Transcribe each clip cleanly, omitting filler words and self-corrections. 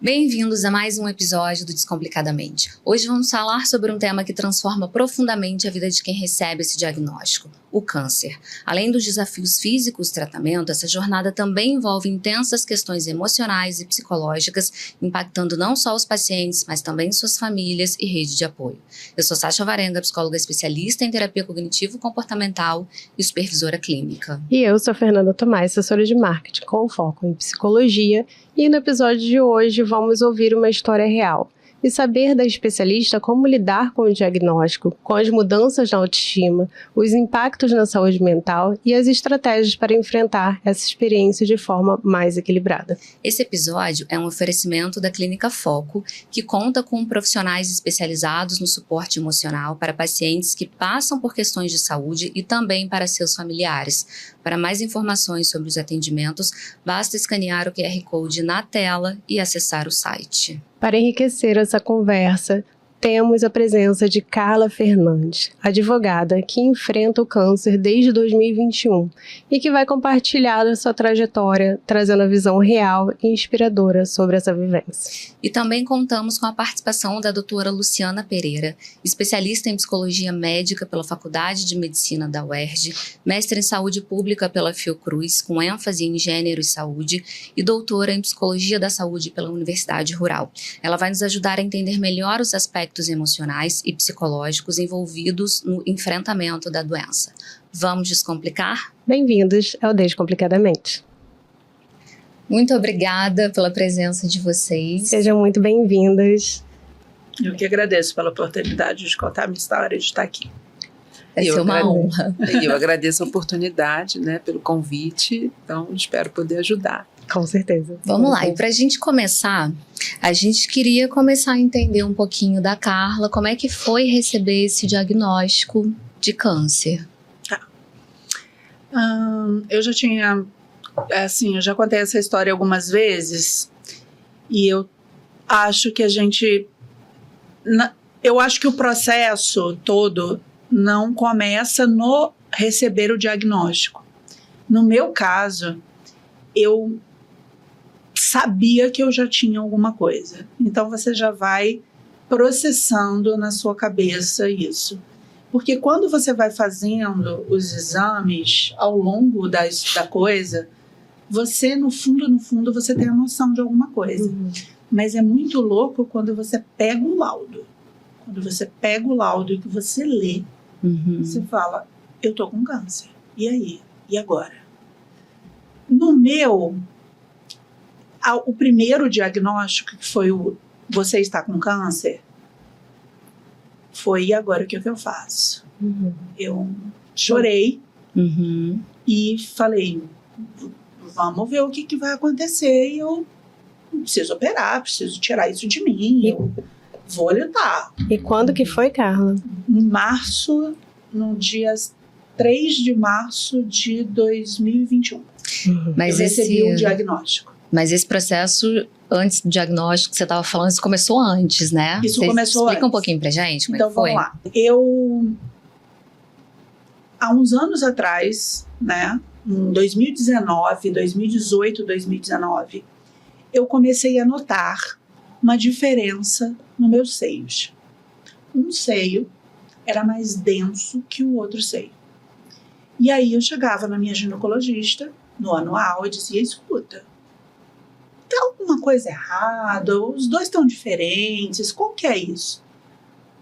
Bem-vindos a mais um episódio do Descomplicadamente. Hoje vamos falar sobre um tema que transforma profundamente a vida de quem recebe esse diagnóstico, o câncer. Além dos desafios físicos do tratamento, essa jornada também envolve intensas questões emocionais e psicológicas, impactando não só os pacientes, mas também suas famílias e rede de apoio. Eu sou Sasha Varenga, psicóloga especialista em terapia cognitivo-comportamental e supervisora clínica. E eu sou Fernanda Tomás, assessora de marketing com foco em psicologia, e no episódio de hoje vamos ouvir uma história real e saber da especialista como lidar com o diagnóstico, com as mudanças na autoestima, os impactos na saúde mental e as estratégias para enfrentar essa experiência de forma mais equilibrada. Esse episódio é um oferecimento da Clínica Foco, que conta com profissionais especializados no suporte emocional para pacientes que passam por questões de saúde e também para seus familiares. Para mais informações sobre os atendimentos, basta escanear o QR Code na tela e acessar o site. Para enriquecer essa conversa, temos a presença de Carla Fernandes, advogada que enfrenta o câncer desde 2021 e que vai compartilhar a sua trajetória, trazendo a visão real e inspiradora sobre essa vivência. E também contamos com a participação da doutora Luciana Pereira, especialista em psicologia médica pela Faculdade de Medicina da UERJ, mestre em saúde pública pela Fiocruz, com ênfase em gênero e saúde, e doutora em psicologia da saúde pela Universidade Rural. Ela vai nos ajudar a entender melhor os aspectos emocionais e psicológicos envolvidos no enfrentamento da doença. Vamos descomplicar? Bem-vindos ao Descomplicadamente. Muito obrigada pela presença de vocês. Sejam muito bem-vindas. Eu que agradeço pela oportunidade de contar a minha história, de estar aqui. Vai ser uma honra. Eu agradeço a oportunidade, pelo convite, então espero poder ajudar. Com certeza. Vamos lá, e para a gente começar, a gente queria começar a entender um pouquinho da Carla, como é que foi receber esse diagnóstico de câncer? Eu já tinha, eu já contei essa história algumas vezes, e eu acho que eu acho que o processo todo não começa no receber o diagnóstico. No meu caso, eu sabia que eu já tinha alguma coisa. Então você já vai processando na sua cabeça isso. Porque quando você vai fazendo os exames ao longo da coisa, você, no fundo, você tem a noção de alguma coisa. Uhum. Mas é muito louco quando você pega o laudo. Quando você pega o laudo e que você lê, você fala, eu tô com câncer. E aí? E agora? No meu, o primeiro diagnóstico, que foi o você está com câncer, foi e agora o que eu faço? Eu chorei e falei, vamos ver o que vai acontecer, e eu preciso operar, preciso tirar isso de mim, eu vou lutar. E quando que foi, Carla? Em março, no dia 3 de março de 2021. Mas eu recebi o diagnóstico. Mas esse processo, antes do diagnóstico que você estava falando, isso começou antes, né? Isso começou antes. Explica um pouquinho pra gente como então, é que foi. Vamos lá. Eu, há uns anos atrás, em 2019, 2018, 2019, eu comecei a notar uma diferença nos meus seios. Um seio era mais denso que o outro seio. E aí eu chegava na minha ginecologista, no anual, e dizia, escuta, tem alguma coisa errada? Os dois estão diferentes, qual que é isso?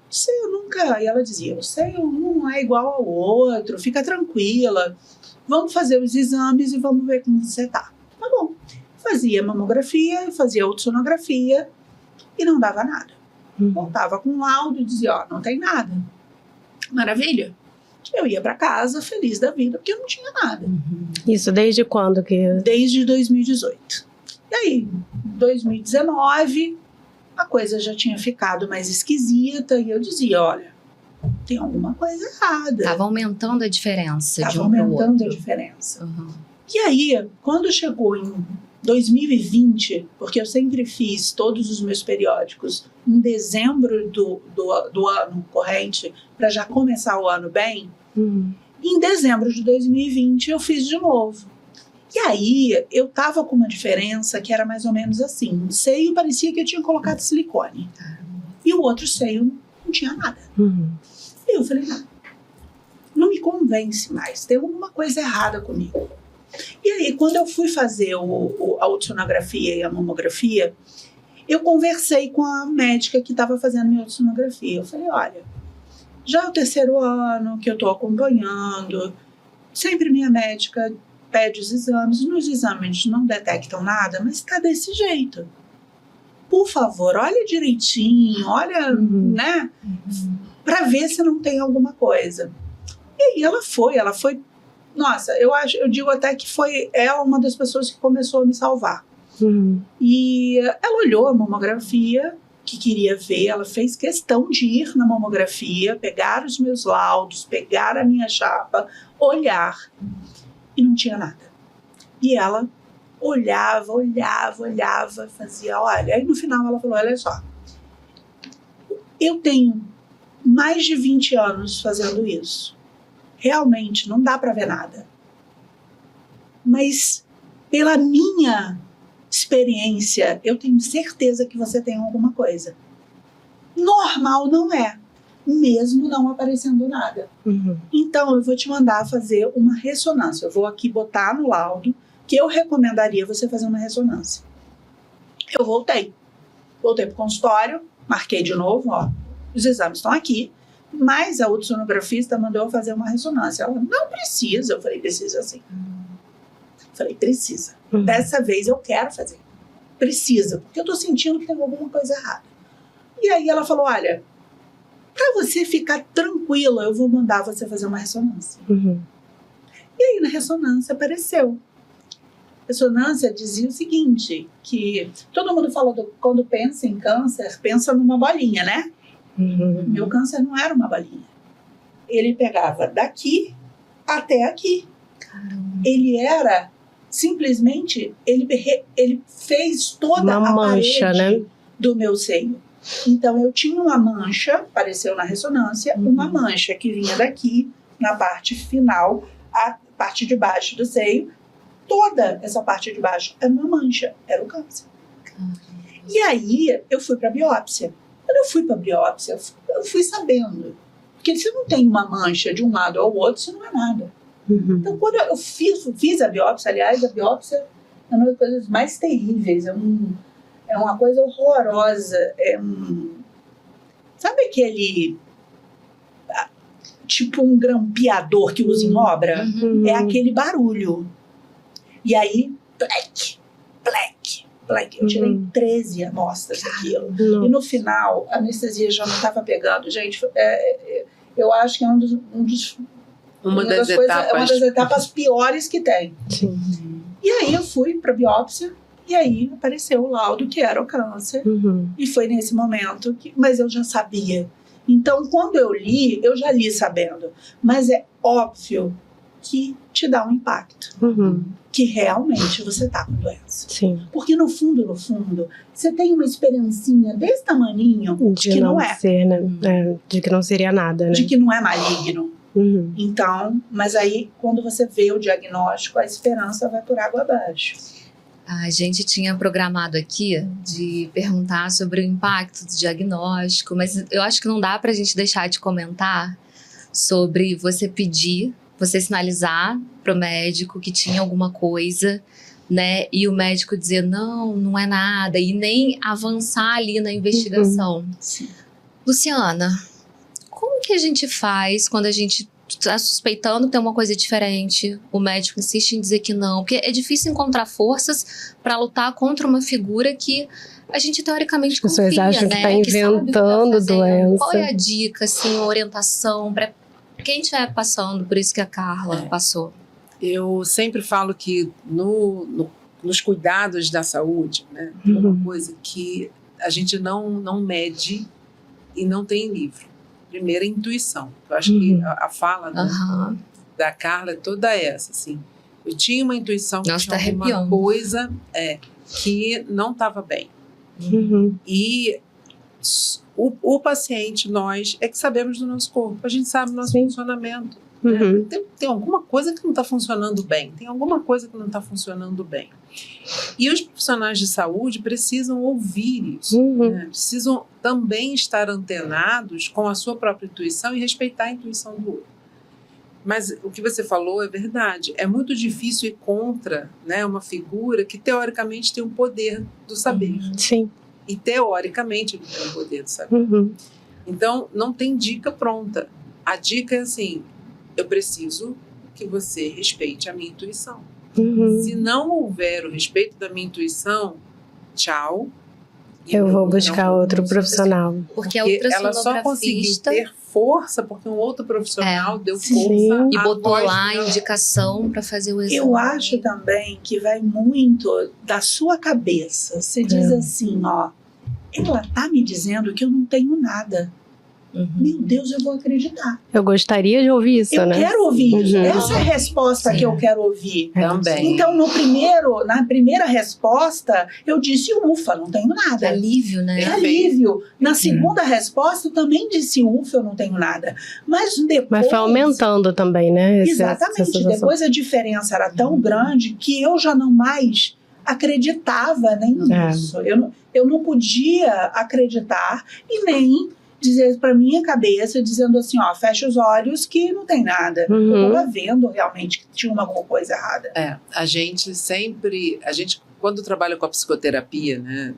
O seio nunca... E ela dizia, o seio não é igual ao outro, fica tranquila, vamos fazer os exames e vamos ver como você tá. Tá bom. Fazia mamografia, fazia ultrassonografia e não dava nada. Voltava com um laudo e dizia, não tem nada. Maravilha. Eu ia para casa feliz da vida, porque eu não tinha nada. Isso desde quando? Desde 2018. E aí, 2019, a coisa já tinha ficado mais esquisita e eu dizia, olha, tem alguma coisa errada. Tava aumentando a diferença de um pro outro. Tava aumentando a diferença. E aí, quando chegou em 2020, porque eu sempre fiz todos os meus periódicos em dezembro do ano corrente, para já começar o ano bem, em dezembro de 2020 eu fiz de novo. E aí, eu tava com uma diferença que era mais ou menos assim. Um seio parecia que eu tinha colocado silicone. E o outro seio não tinha nada. E eu falei, não me convence mais. Tem alguma coisa errada comigo. E aí, quando eu fui fazer a ultrassonografia e a mamografia, eu conversei com a médica que estava fazendo minha ultrassonografia. Eu falei, olha, já é o 3º ano que eu estou acompanhando. Sempre minha médica pede os exames. Nos exames não detectam nada, mas está desse jeito. Por favor, olha direitinho, olha, né? Para ver se não tem alguma coisa. E aí ela foi. Nossa, eu digo até que foi ela uma das pessoas que começou a me salvar. E ela olhou a mamografia, que queria ver, ela fez questão de ir na mamografia, pegar os meus laudos, pegar a minha chapa, olhar, e não tinha nada. E ela olhava, fazia, olha, aí no final ela falou, olha só, eu tenho mais de 20 anos fazendo isso. Realmente não dá para ver nada. Mas pela minha experiência, eu tenho certeza que você tem alguma coisa. Normal não é, mesmo não aparecendo nada. Então eu vou te mandar fazer uma ressonância. Eu vou aqui botar no laudo que eu recomendaria você fazer uma ressonância. Eu voltei pro consultório, marquei de novo, ó, os exames estão aqui, mas a ultrassonografista mandou eu fazer uma ressonância. Ela, não precisa. Eu falei, precisa sim. Falei, precisa. Dessa vez eu quero fazer. Precisa, porque eu tô sentindo que tem alguma coisa errada. E aí ela falou, olha, para você ficar tranquila, eu vou mandar você fazer uma ressonância. E aí na ressonância apareceu. A ressonância dizia o seguinte, que todo mundo fala, quando pensa em câncer, pensa numa bolinha, né? Meu câncer não era uma bolinha. Ele pegava daqui até aqui. Caramba. Ele era, simplesmente, ele fez toda a mancha, parede, né, do meu seio. Então, eu tinha uma mancha, apareceu na ressonância, uma mancha que vinha daqui, na parte final, a parte de baixo do seio. Toda essa parte de baixo era uma mancha, era o câncer. E aí, eu fui para a biópsia. Quando eu fui para a biópsia, eu fui sabendo. Porque se não tem uma mancha de um lado ao outro, isso não é nada. Então, quando eu fiz a biópsia, aliás, a biópsia é uma das coisas mais terríveis. É uma coisa horrorosa. Sabe aquele... tipo um grampeador que usa em obra? É aquele barulho. E aí, plec. Eu tirei 13 amostras daquilo. E no final, a anestesia já não estava pegando. Gente, eu acho que é uma das etapas piores que tem. E aí eu fui para biópsia, e aí apareceu o laudo que era o câncer. E foi nesse momento mas eu já sabia. Então, quando eu li, eu já li sabendo. Mas é óbvio que te dá um impacto. Que realmente você está com doença. Porque no fundo, você tem uma esperancinha desse tamaninho de que não é. Ser, né? De que não seria nada, né? De que não é maligno. Então, mas aí, quando você vê o diagnóstico, a esperança vai por água abaixo. A gente tinha programado aqui de perguntar sobre o impacto do diagnóstico, mas eu acho que não dá pra gente deixar de comentar sobre você sinalizar pro médico que tinha alguma coisa, né? E o médico dizer, não é nada, e nem avançar ali na investigação. Luciana, como que a gente faz quando a gente está suspeitando que tem uma coisa diferente, o médico insiste em dizer que não, porque é difícil encontrar forças para lutar contra uma figura que a gente teoricamente confia, né? As pessoas acham que está inventando doença. Qual é a dica, assim, a orientação para quem estiver passando por isso que a Carla passou? Eu sempre falo que nos cuidados da saúde, né, tem uma coisa que a gente não mede e não tem livro. Primeiro, a intuição. Eu acho que a fala da Carla é toda essa, assim. Eu tinha uma intuição que tinha alguma coisa que não estava bem. E O paciente, nós, é que sabemos do nosso corpo. A gente sabe do nosso funcionamento. Uhum. Tem alguma coisa que não está funcionando bem. Tem alguma coisa que não está funcionando bem. E os profissionais de saúde precisam ouvir isso. Uhum. Né? Precisam também estar antenados com a sua própria intuição e respeitar a intuição do outro. Mas o que você falou é verdade. É muito difícil ir contra, né, uma figura que teoricamente tem o poder do saber. Sim. E teoricamente ele tem o poder do saber. Uhum. Então, não tem dica pronta. A dica é assim: eu preciso que você respeite a minha intuição. Uhum. Se não houver o respeito da minha intuição, tchau. Eu vou buscar outro profissional. Porque a Porque ela só conseguiu ultrassonografista ter força porque um outro profissional deu Sim. força e à botou voz lá a dela. indicação para fazer o exame. Eu acho também que vai muito da sua cabeça. Você diz assim, ó, ela tá me dizendo que eu não tenho nada. Uhum. Meu Deus, eu vou acreditar. Eu gostaria de ouvir isso, Eu né? quero ouvir isso. Uhum. Essa é a resposta Sim. que eu quero ouvir. Também. Então, na primeira resposta, eu disse ufa, não tenho nada. Alívio, né? É alívio. Na segunda resposta, eu também disse ufa, eu não tenho nada. Mas depois... Mas foi aumentando também, né? essa Exatamente. sensação. Depois a diferença era tão grande que eu já não mais acreditava nem nisso. Eu não podia acreditar e nem dizer para minha cabeça, dizendo assim, ó, fecha os olhos que não tem nada. Uhum. Eu estava vendo realmente que tinha alguma coisa errada. A gente quando trabalha com a psicoterapia, né,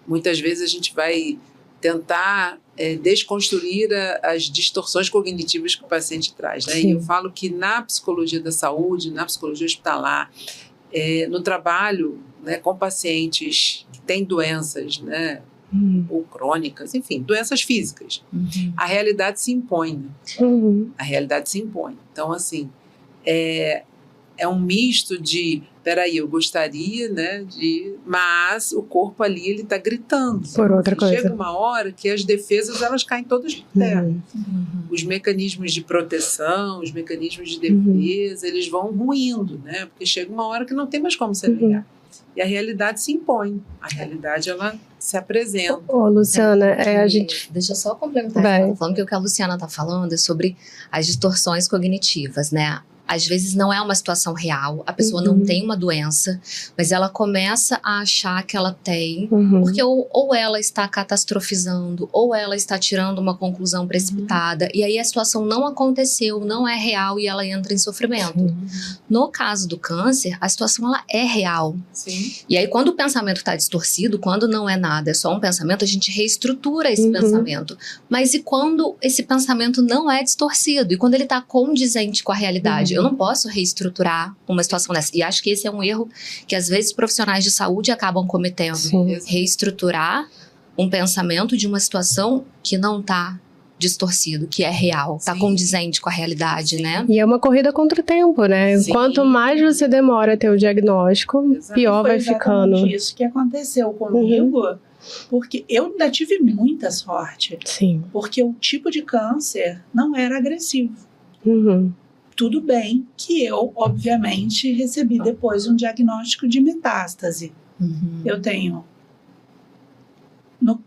muitas vezes a gente vai tentar desconstruir as distorções cognitivas que o paciente traz, né? Sim. E eu falo que na psicologia da saúde, na psicologia hospitalar, no trabalho, né, com pacientes que têm doenças, né, ou crônicas, enfim, doenças físicas, a realidade se impõe, né? Uhum. A realidade se impõe. Então, assim, é um misto de, peraí, eu gostaria, né, mas o corpo ali, ele tá gritando. Por outra coisa. Chega uma hora que as defesas, elas caem todas por terra. Uhum. Os mecanismos de proteção, os mecanismos de defesa, eles vão ruindo, né? Porque chega uma hora que não tem mais como se negar. E a realidade se impõe. A realidade, ela se apresenta. Ô, Luciana, a gente... Deixa eu só complementar o que eu tô falando, que o que a Luciana tá falando é sobre as distorções cognitivas, né? Às vezes não é uma situação real, a pessoa não tem uma doença, mas ela começa a achar que ela tem, porque ou ela está catastrofizando, ou ela está tirando uma conclusão precipitada, e aí a situação não aconteceu, não é real e ela entra em sofrimento. No caso do câncer, a situação ela é real. Sim. E aí quando o pensamento está distorcido, quando não é nada, é só um pensamento, a gente reestrutura esse pensamento. Mas e quando esse pensamento não é distorcido? E quando ele está condizente com a realidade? Eu não posso reestruturar uma situação dessa. E acho que esse é um erro que às vezes profissionais de saúde acabam cometendo. Sim. Reestruturar um pensamento de uma situação que não está distorcido, que é real, está condizente com a realidade, né? E é uma corrida contra o tempo, né? Sim. Quanto mais você demora a ter o diagnóstico, pior vai ficando. Foi isso que aconteceu comigo, porque eu ainda tive muita sorte. Sim. Porque o tipo de câncer não era agressivo. Uhum. Tudo bem que eu, obviamente, recebi depois um diagnóstico de metástase. Eu tenho...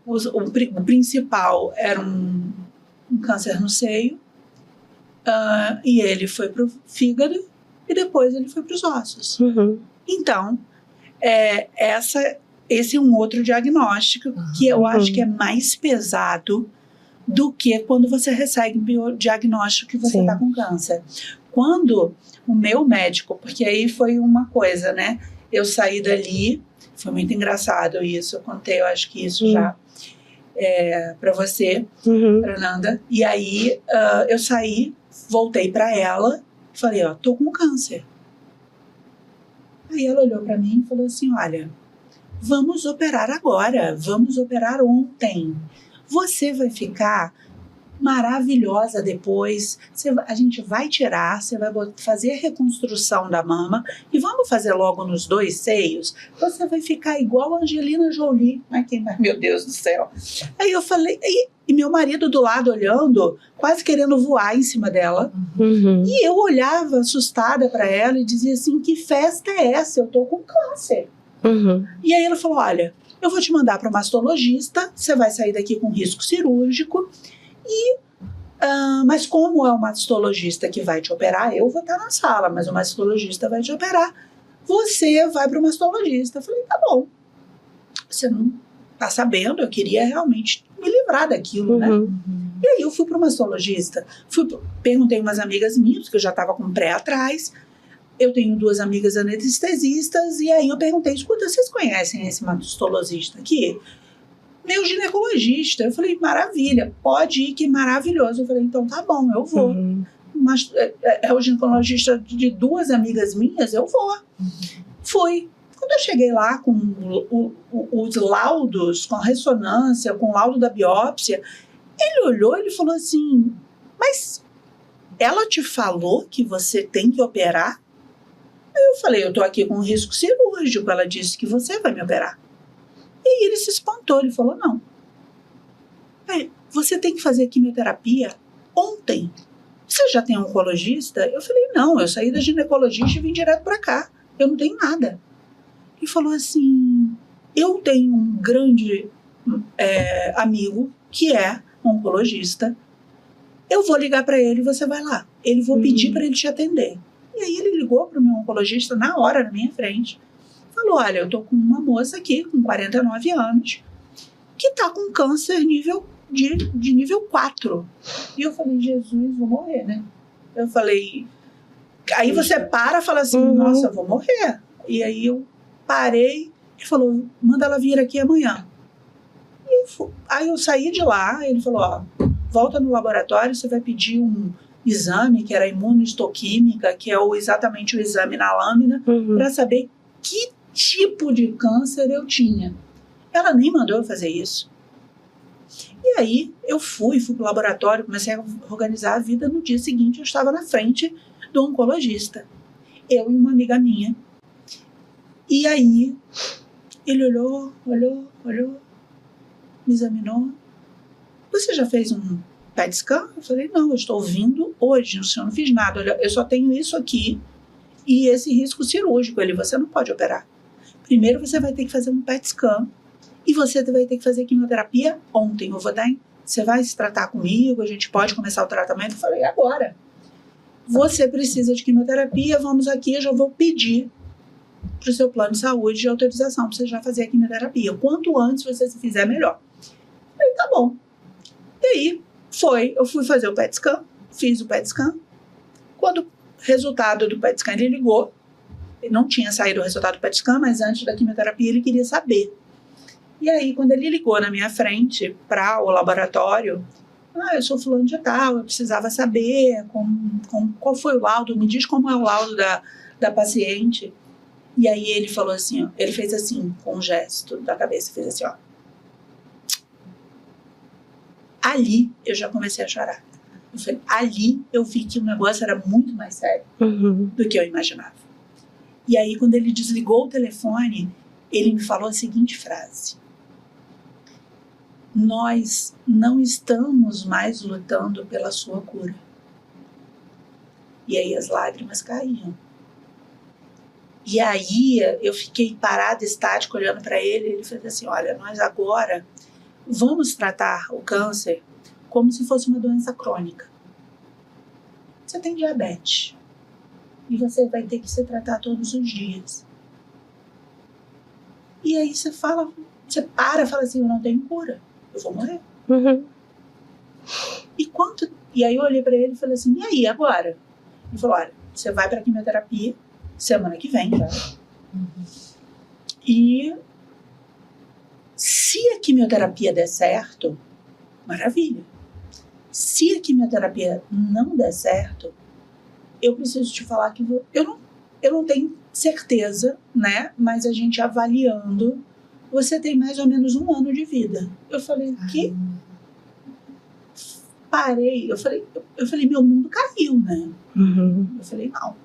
O principal era um câncer no seio, e ele foi para o fígado, e depois ele foi para os ossos. Então, esse é um outro diagnóstico que eu acho que é mais pesado do que quando você recebe o diagnóstico que você está com câncer. Quando o meu médico, porque aí foi uma coisa, né? Eu saí dali, foi muito engraçado isso, eu contei, eu acho que isso já para você, para Nanda. E aí eu saí, voltei para ela, falei, ó, tô com câncer. Aí ela olhou para mim e falou assim, olha, vamos operar agora, vamos operar ontem. Você vai ficar maravilhosa depois, a gente vai tirar, você vai fazer a reconstrução da mama e vamos fazer logo nos 2 seios, você vai ficar igual a Angelina Jolie. Ai, meu Deus do céu. Aí eu falei, e meu marido do lado olhando, quase querendo voar em cima dela, e eu olhava assustada para ela e dizia assim, que festa é essa? Eu tô com câncer. E aí ela falou, olha, eu vou te mandar para o mastologista, você vai sair daqui com risco cirúrgico, mas como é o mastologista que vai te operar, eu vou estar na sala, mas o mastologista vai te operar, você vai para o mastologista. Eu falei, tá bom, você não tá sabendo, eu queria realmente me livrar daquilo, né? E aí eu fui para o mastologista, perguntei umas amigas minhas, que eu já estava com pré atrás, eu tenho 2 amigas anestesistas, e aí eu perguntei, escuta, vocês conhecem esse mastologista aqui? Meu ginecologista. Eu falei, maravilha, pode ir, que maravilhoso. Eu falei, então tá bom, eu vou. Mas é o ginecologista de 2 amigas minhas, eu vou. Fui. Quando eu cheguei lá com os laudos, com a ressonância, com o laudo da biópsia, ele olhou e ele falou assim, mas ela te falou que você tem que operar? Aí eu falei, eu tô aqui com um risco cirúrgico, ela disse que você vai me operar. E aí ele se espantou, ele falou, não. Você tem que fazer quimioterapia ontem. Você já tem um oncologista? Eu falei, não, eu saí da ginecologista e vim direto para cá. Eu não tenho nada. Ele falou assim, eu tenho um grande amigo que é oncologista. Eu vou ligar para ele e você vai lá. Ele vou pedir para ele te atender. E aí ele ligou para o meu oncologista na hora, na minha frente. Falou, olha, eu tô com uma moça aqui, com 49 anos, que tá com câncer de nível 4. E eu falei, Jesus, vou morrer, né? Eu falei... Aí você para e fala assim, nossa, eu vou morrer. E aí eu parei, ele falou, manda ela vir aqui amanhã. Aí eu saí de lá, ele falou, ó, volta no laboratório, você vai pedir um exame, que era imunohistoquímica, que é exatamente o exame na lâmina, para saber que tipo de câncer eu tinha. Ela nem mandou eu fazer isso. E aí eu fui pro laboratório, comecei a organizar a vida. No dia seguinte eu estava na frente do oncologista, eu e uma amiga minha. E aí ele olhou, me examinou. Você já fez um PET scan? Eu falei, não, eu estou vindo hoje, o senhor não fiz nada. Olha, eu só tenho isso aqui e esse risco cirúrgico. Você não pode operar. Primeiro você vai ter que fazer um PET scan e você vai ter que fazer quimioterapia ontem. Você vai se tratar comigo, a gente pode começar o tratamento. Eu falei, agora. Você precisa de quimioterapia, vamos aqui, eu já vou pedir para o seu plano de saúde de autorização para você já fazer a quimioterapia. Quanto antes você se fizer, melhor. Eu falei, tá bom. E aí, eu fui fazer o PET scan, fiz o PET scan. Quando o resultado do PET scan, ele ligou, ele não tinha saído o resultado do PET scan, mas antes da quimioterapia ele queria saber. E aí, quando ele ligou na minha frente para o laboratório, eu sou fulano de tal, eu precisava saber qual foi o laudo, me diz como é o laudo da paciente. E aí ele falou assim, ó, ele fez assim, com um gesto da cabeça, fez assim, ó. Ali eu já comecei a chorar. Ali eu vi que o negócio era muito mais sério do que eu imaginava. E aí, quando ele desligou o telefone, ele me falou a seguinte frase: nós não estamos mais lutando pela sua cura. E aí as lágrimas caíam. E aí eu fiquei parada, estática, olhando para ele. Ele fez assim, olha, nós agora vamos tratar o câncer como se fosse uma doença crônica. Você tem diabetes e você vai ter que se tratar todos os dias. E aí você para e fala assim, eu não tenho cura, eu vou morrer. E aí eu olhei para ele e falei assim, e aí, agora? Ele falou, olha, você vai para quimioterapia semana que vem, tá? E se a quimioterapia der certo, maravilha. Se a quimioterapia não der certo, eu preciso te falar que eu não tenho certeza, né? Mas a gente avaliando, você tem mais ou menos 1 ano de vida. Eu falei, que? Parei, eu falei, meu mundo caiu, né? Eu falei, não.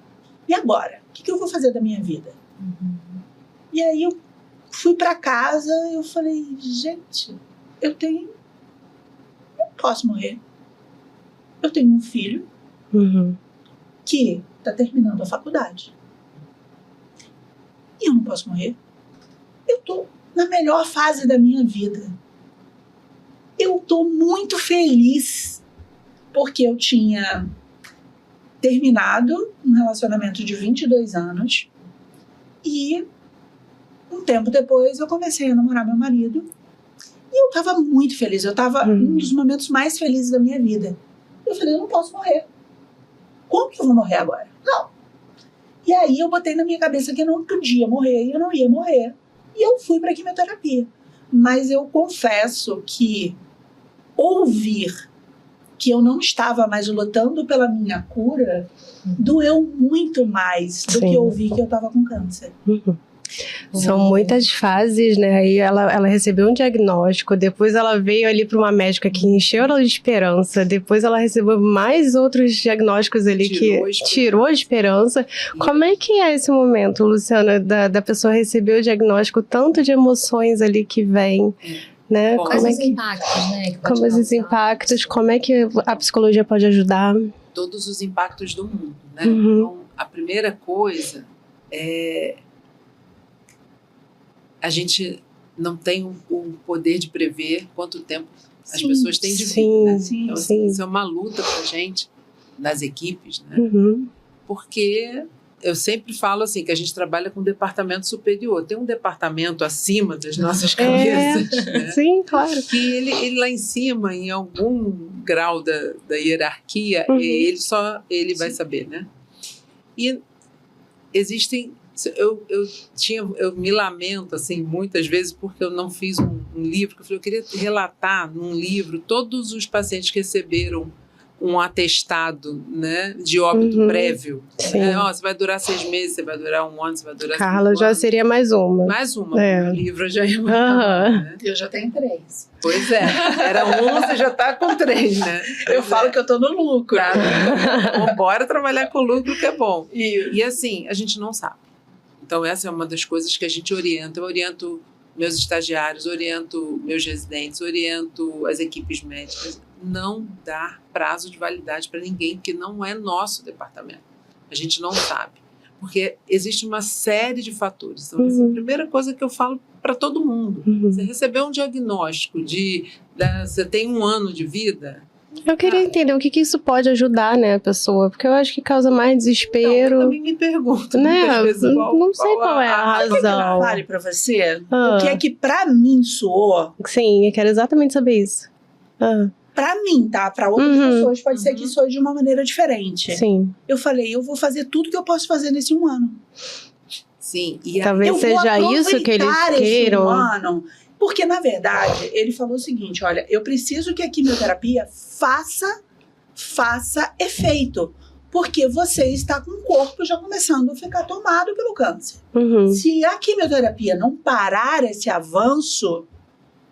E agora? O que eu vou fazer da minha vida? E aí eu fui para casa, eu falei, gente, eu posso morrer. Eu tenho um filho que está terminando a faculdade. E eu não posso morrer. Eu estou na melhor fase da minha vida. Eu estou muito feliz porque eu tinha terminado um relacionamento de 22 anos e um tempo depois eu comecei a namorar meu marido e eu estava muito feliz. Eu estava num dos momentos mais felizes da minha vida. Eu falei, eu não posso morrer. Como que eu vou morrer agora? Não. E aí eu botei na minha cabeça que eu não podia morrer e eu não ia morrer. E eu fui para a quimioterapia. Mas eu confesso que ouvir que eu não estava mais lutando pela minha cura doeu muito mais do que ouvir que eu estava com câncer. São muitas fases, né? Aí ela recebeu um diagnóstico, depois ela veio ali para uma médica que encheu ela de esperança, depois ela recebeu mais outros diagnósticos ali que tirou a esperança. Como é que é esse momento, Luciana, da pessoa receber o diagnóstico, tanto de emoções ali que vem, né? Como esses impactos, né? Como esses impactos, como é que a psicologia pode ajudar? Todos os impactos do mundo, né? Então, a primeira coisa é... A gente não tem o poder de prever quanto tempo as pessoas têm de vida, né? Então, isso é uma luta pra gente, das equipes, né? Porque eu sempre falo assim, que a gente trabalha com um departamento superior. Tem um departamento acima das nossas cabeças, né? Sim, claro. Que ele lá em cima, em algum grau da hierarquia, ele vai saber, né? E existem... Eu me lamento assim, muitas vezes porque eu não fiz um livro, que eu queria relatar num livro todos os pacientes que receberam um atestado, né, de óbito prévio. Né? Você vai durar 6 meses, você vai durar 1 ano, você vai durar 5 anos. Carla já seria mais uma. Mais uma, o livro já ia mais né? Eu já tenho 3. Pois é, era 1, você já está com 3, né? Eu falo que eu estou no lucro. Tá? Bora trabalhar com lucro, que é bom. E assim, a gente não sabe. Então, essa é uma das coisas que a gente orienta. Eu oriento meus estagiários, oriento meus residentes, oriento as equipes médicas. Não dar prazo de validade para ninguém, porque não é nosso departamento. A gente não sabe. Porque existe uma série de fatores. Então, essa é a primeira coisa que eu falo para todo mundo. Você recebeu um diagnóstico você tem 1 ano de vida... Eu queria entender o que isso pode ajudar, né, a pessoa, porque eu acho que causa mais desespero. Eu também me pergunto, né? Não sei qual é a razão. Eu fale pra você o que é que pra mim soou. Sim, eu quero exatamente saber isso. Pra mim, tá? Pra outras pessoas pode ser que soe de uma maneira diferente. Sim. Eu falei, eu vou fazer tudo que eu posso fazer nesse 1 ano. Sim. E talvez seja isso que eles queiram. 1 ano. Porque, na verdade, ele falou o seguinte, olha, eu preciso que a quimioterapia faça efeito. Porque você está com o corpo já começando a ficar tomado pelo câncer. Se a quimioterapia não parar esse avanço,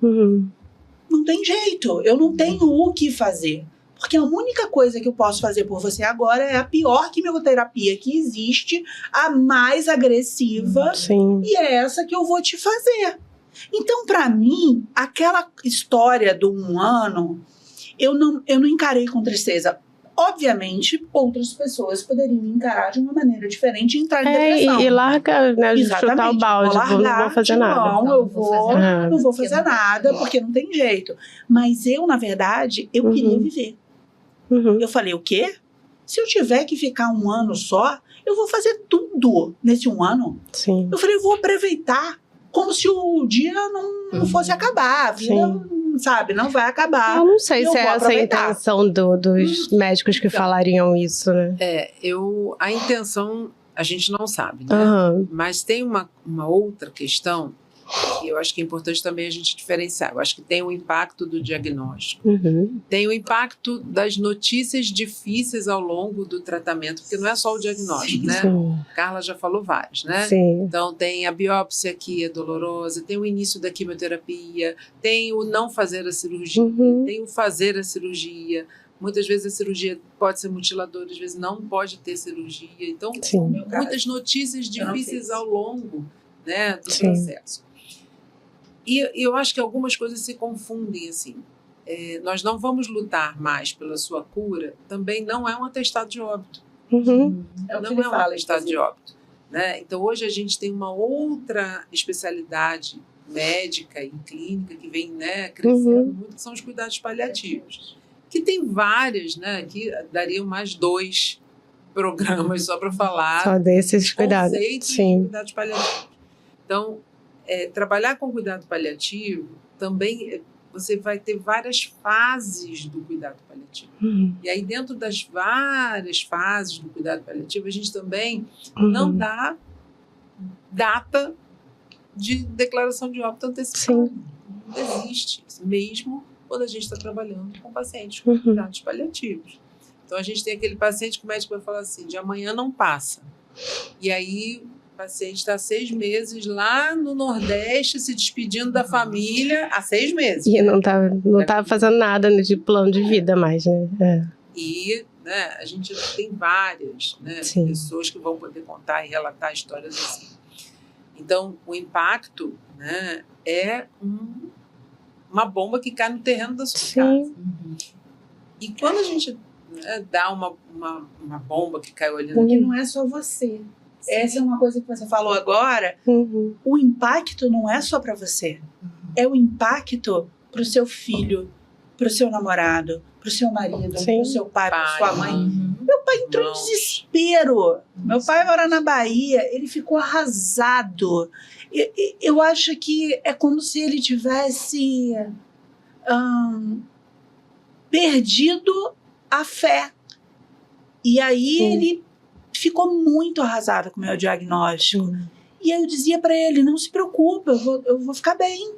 não tem jeito. Eu não tenho o que fazer. Porque a única coisa que eu posso fazer por você agora é a pior quimioterapia que existe, a mais agressiva. E é essa que eu vou te fazer. Então, para mim, aquela história do 1 ano, eu não encarei com tristeza. Obviamente, outras pessoas poderiam encarar de uma maneira diferente e entrar em depressão. E larga, né, de chutar o balde, não vou fazer nada. Não vou fazer nada, porque não tem jeito. Mas eu, na verdade, eu queria viver. Eu falei, o quê? Se eu tiver que ficar 1 ano só, eu vou fazer tudo nesse 1 ano. Sim. Eu falei, eu vou aproveitar como se o dia não fosse acabar, a vida, sabe, não vai acabar. Eu não sei se é essa a intenção dos médicos que falariam isso, né? A intenção a gente não sabe, né? Mas tem uma outra questão que eu acho que é importante também a gente diferenciar. Eu acho que tem o impacto do diagnóstico, tem o impacto das notícias difíceis ao longo do tratamento, porque não é só o diagnóstico, né? Carla já falou vários, né? Então tem a biópsia que é dolorosa, tem o início da quimioterapia, tem o não fazer a cirurgia, tem o fazer a cirurgia. Muitas vezes a cirurgia pode ser mutiladora, às vezes não pode ter cirurgia. Então, muitas notícias difíceis ao longo, né, do processo. E eu acho que algumas coisas se confundem, assim. Nós não vamos lutar mais pela sua cura, também não é um atestado de óbito. Não é um atestado de óbito. Né? Então, hoje a gente tem uma outra especialidade médica e clínica que vem, né, crescendo muito, que são os cuidados paliativos. Que tem várias, né, que dariam mais 2 programas só para falar Só desses cuidados. conceitos de Sim. cuidados paliativos. Então, trabalhar com cuidado paliativo também você vai ter várias fases do cuidado paliativo. E aí, dentro das várias fases do cuidado paliativo, a gente também não dá data de declaração de óbito antecipado. Não existe isso, mesmo quando a gente está trabalhando com pacientes com cuidados paliativos. Então, a gente tem aquele paciente que o médico vai falar assim, de amanhã não passa. E aí, o paciente está há 6 meses lá no Nordeste, se despedindo da família há 6 meses. E não tá fazendo nada de plano de vida mais, né? E, né, a gente tem várias, né, pessoas que vão poder contar e relatar histórias assim. Então, o impacto, né, é uma bomba que cai no terreno da sua casa. E quando a gente, né, dá uma bomba que caiu ali porque não é só você. Essa é uma coisa que você falou agora. O impacto não é só para você. É o impacto para o seu filho, para o seu namorado, para o seu marido, para o seu pai, para sua mãe. Meu pai entrou em desespero. Meu pai mora na Bahia, ele ficou arrasado. Eu acho que é como se ele tivesse perdido a fé. E aí ele ficou muito arrasado com o meu diagnóstico. E aí eu dizia para ele, não se preocupe, eu vou ficar bem.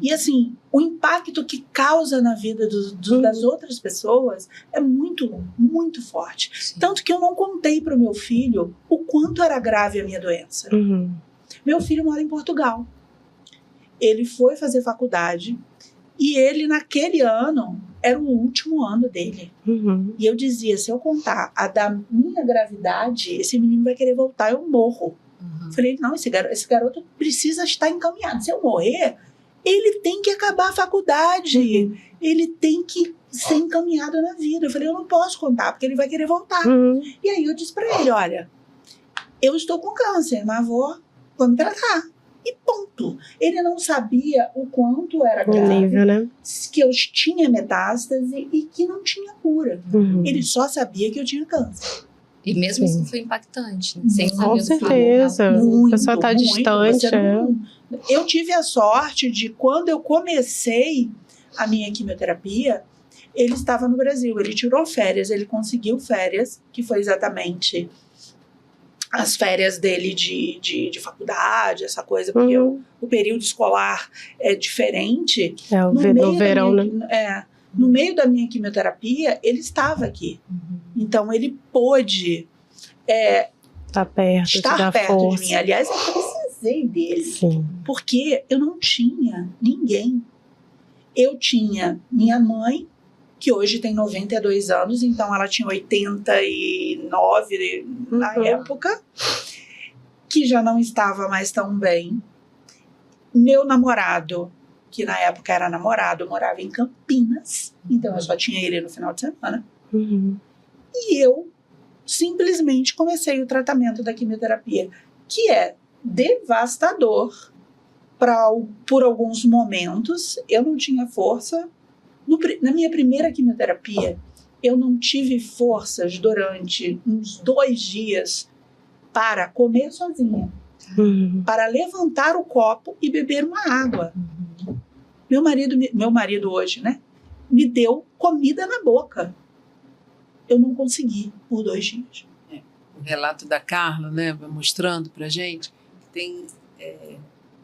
E assim, o impacto que causa na vida das outras pessoas é muito, muito forte. Tanto que eu não contei para o meu filho o quanto era grave a minha doença. Meu filho mora em Portugal. Ele foi fazer faculdade e ele, naquele ano, era o último ano dele. E eu dizia, se eu contar a da minha gravidade, esse menino vai querer voltar, eu morro. Falei, não, esse garoto precisa estar encaminhado. Se eu morrer, ele tem que acabar a faculdade. Ele tem que ser encaminhado na vida. Eu falei, eu não posso contar, porque ele vai querer voltar. E aí eu disse para ele, olha, eu estou com câncer, mas vou me tratar. E ponto. Ele não sabia o quanto era grave, nível, né? que eu tinha metástase e que não tinha cura. Ele só sabia que eu tinha câncer. E mesmo assim foi impactante, né? Sem saber Com do certeza. Muito, A pessoa está muito. distante. Eu tive a sorte de, quando eu comecei a minha quimioterapia, ele estava no Brasil. Ele tirou férias, ele conseguiu férias, que foi exatamente as férias dele de faculdade, essa coisa, porque o período escolar é diferente. No verão, né? No meio da minha quimioterapia, ele estava aqui. Então, ele pôde estar perto de mim. Aliás, eu precisei dele. Porque eu não tinha ninguém. Eu tinha minha mãe, que hoje tem 92 anos, então ela tinha 89 na época, que já não estava mais tão bem. Meu namorado, que na época era namorado, morava em Campinas, então eu só tinha ele no final de semana. E eu simplesmente comecei o tratamento da quimioterapia, que é devastador por alguns momentos. Eu não tinha força. Na minha primeira quimioterapia, eu não tive forças durante uns 2 dias para comer sozinha, para levantar o copo e beber uma água. Meu marido hoje, né, me deu comida na boca. Eu não consegui por 2 dias. O relato da Carla, né, mostrando pra gente que tem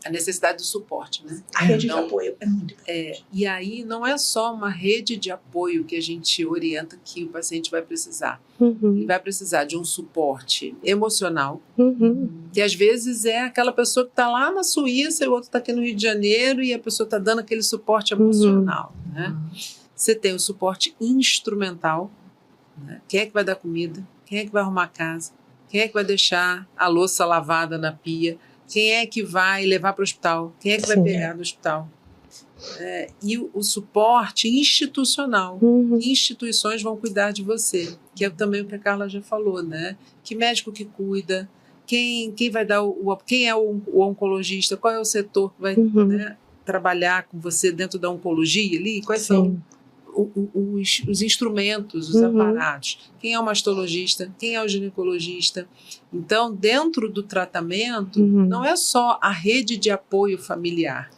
a necessidade do suporte, né? A rede de apoio é muito importante. E aí não é só uma rede de apoio que a gente orienta que o paciente vai precisar. Ele vai precisar de um suporte emocional, que às vezes é aquela pessoa que está lá na Suíça e o outro está aqui no Rio de Janeiro e a pessoa está dando aquele suporte emocional, né? Você tem o suporte instrumental, né? Quem é que vai dar comida? Quem é que vai arrumar a casa? Quem é que vai deixar a louça lavada na pia? Quem é que vai levar para o hospital? Quem é que vai pegar no hospital? E o suporte institucional. Que instituições vão cuidar de você? Que é também o que a Carla já falou, né? Que médico que cuida? quem vai dar quem é o oncologista, qual é o setor que vai né, trabalhar com você dentro da oncologia ali, quais são os instrumentos, os aparatos, quem é o mastologista, quem é o ginecologista. Então, dentro do tratamento, não é só a rede de apoio familiar.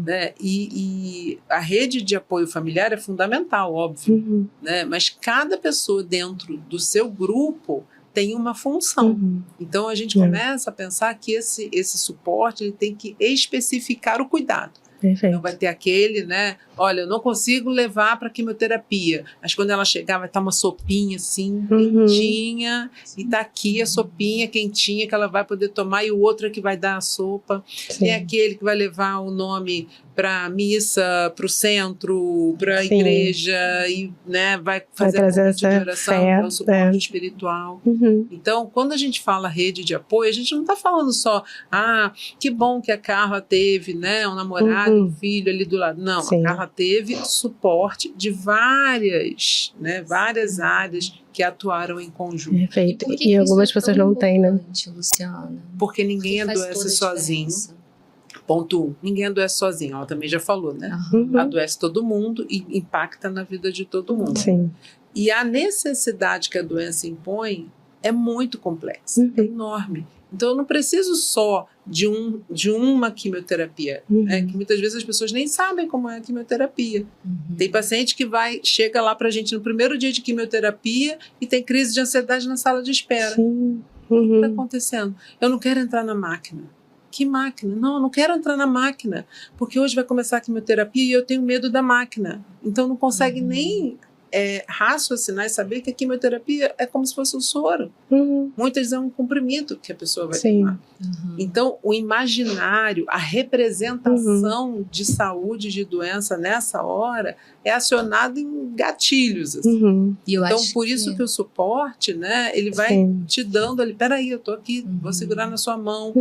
Né? E a rede de apoio familiar é fundamental, óbvio, né? Mas cada pessoa dentro do seu grupo tem uma função. Então, a gente começa a pensar que esse suporte ele tem que especificar o cuidado. Perfeito. Então vai ter aquele, né? Olha, eu não consigo levar para quimioterapia, mas quando ela chegar vai estar uma sopinha assim, quentinha, e tá aqui a sopinha quentinha que ela vai poder tomar, e o outro é que vai dar a sopa. Tem aquele que vai levar o nome para a missa, para o centro, para a igreja, e né, vai fazer a ponte de oração, que é o suporte espiritual. Então, quando a gente fala rede de apoio, a gente não está falando só, que bom que a Carla teve, né, um namorado, um filho ali do lado. Não, a Carla teve suporte de várias áreas que atuaram em conjunto. Perfeito. E algumas pessoas não têm, né? Luciana? Porque ninguém adoece sozinho. Ponto 1. Ninguém adoece sozinho. Ela também já falou, né? Adoece todo mundo e impacta na vida de todo mundo. E a necessidade que a doença impõe é muito complexa, é enorme. Então, eu não preciso só de uma quimioterapia, né? Que muitas vezes as pessoas nem sabem como é a quimioterapia. Tem paciente que chega lá pra gente no primeiro dia de quimioterapia e tem crise de ansiedade na sala de espera. O que está acontecendo? Eu não quero entrar na máquina. Que máquina? Não, eu não quero entrar na máquina, porque hoje vai começar a quimioterapia e eu tenho medo da máquina. Então, não consegue nem raciocinar e saber que a quimioterapia é como se fosse um soro. Muitas é um comprimido que a pessoa vai tomar. Então, o imaginário, a representação de saúde, de doença nessa hora é acionado em gatilhos. Assim. Então, por isso que o suporte, né, ele vai te dando ali, peraí, eu tô aqui, vou segurar na sua mão.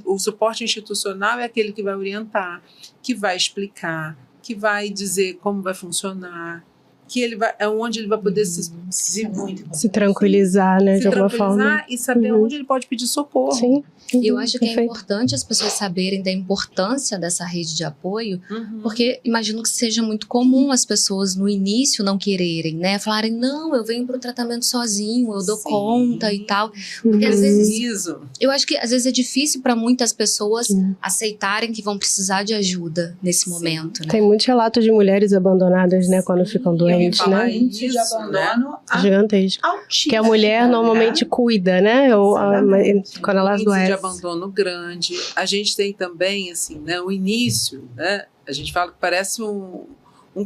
O suporte institucional é aquele que vai orientar, que vai explicar, que vai dizer como vai funcionar, que é onde ele vai poder se tranquilizar, né, de alguma forma. E saber onde ele pode pedir socorro. Eu acho que é importante as pessoas saberem da importância dessa rede de apoio, porque imagino que seja muito comum as pessoas no início não quererem, né? Falarem, não, eu venho para o tratamento sozinho, eu dou conta e tal. Porque às vezes, eu acho que às vezes é difícil para muitas pessoas aceitarem que vão precisar de ajuda nesse momento, né? Tem muitos relatos de mulheres abandonadas, né, quando ficam doentes, né? Índice de abandono gigantesco. Altíssimo. Que a mulher normalmente cuida, né? Quando elas adoecem. Abandono grande. A gente tem também, assim, né, o início, né? A gente fala que parece um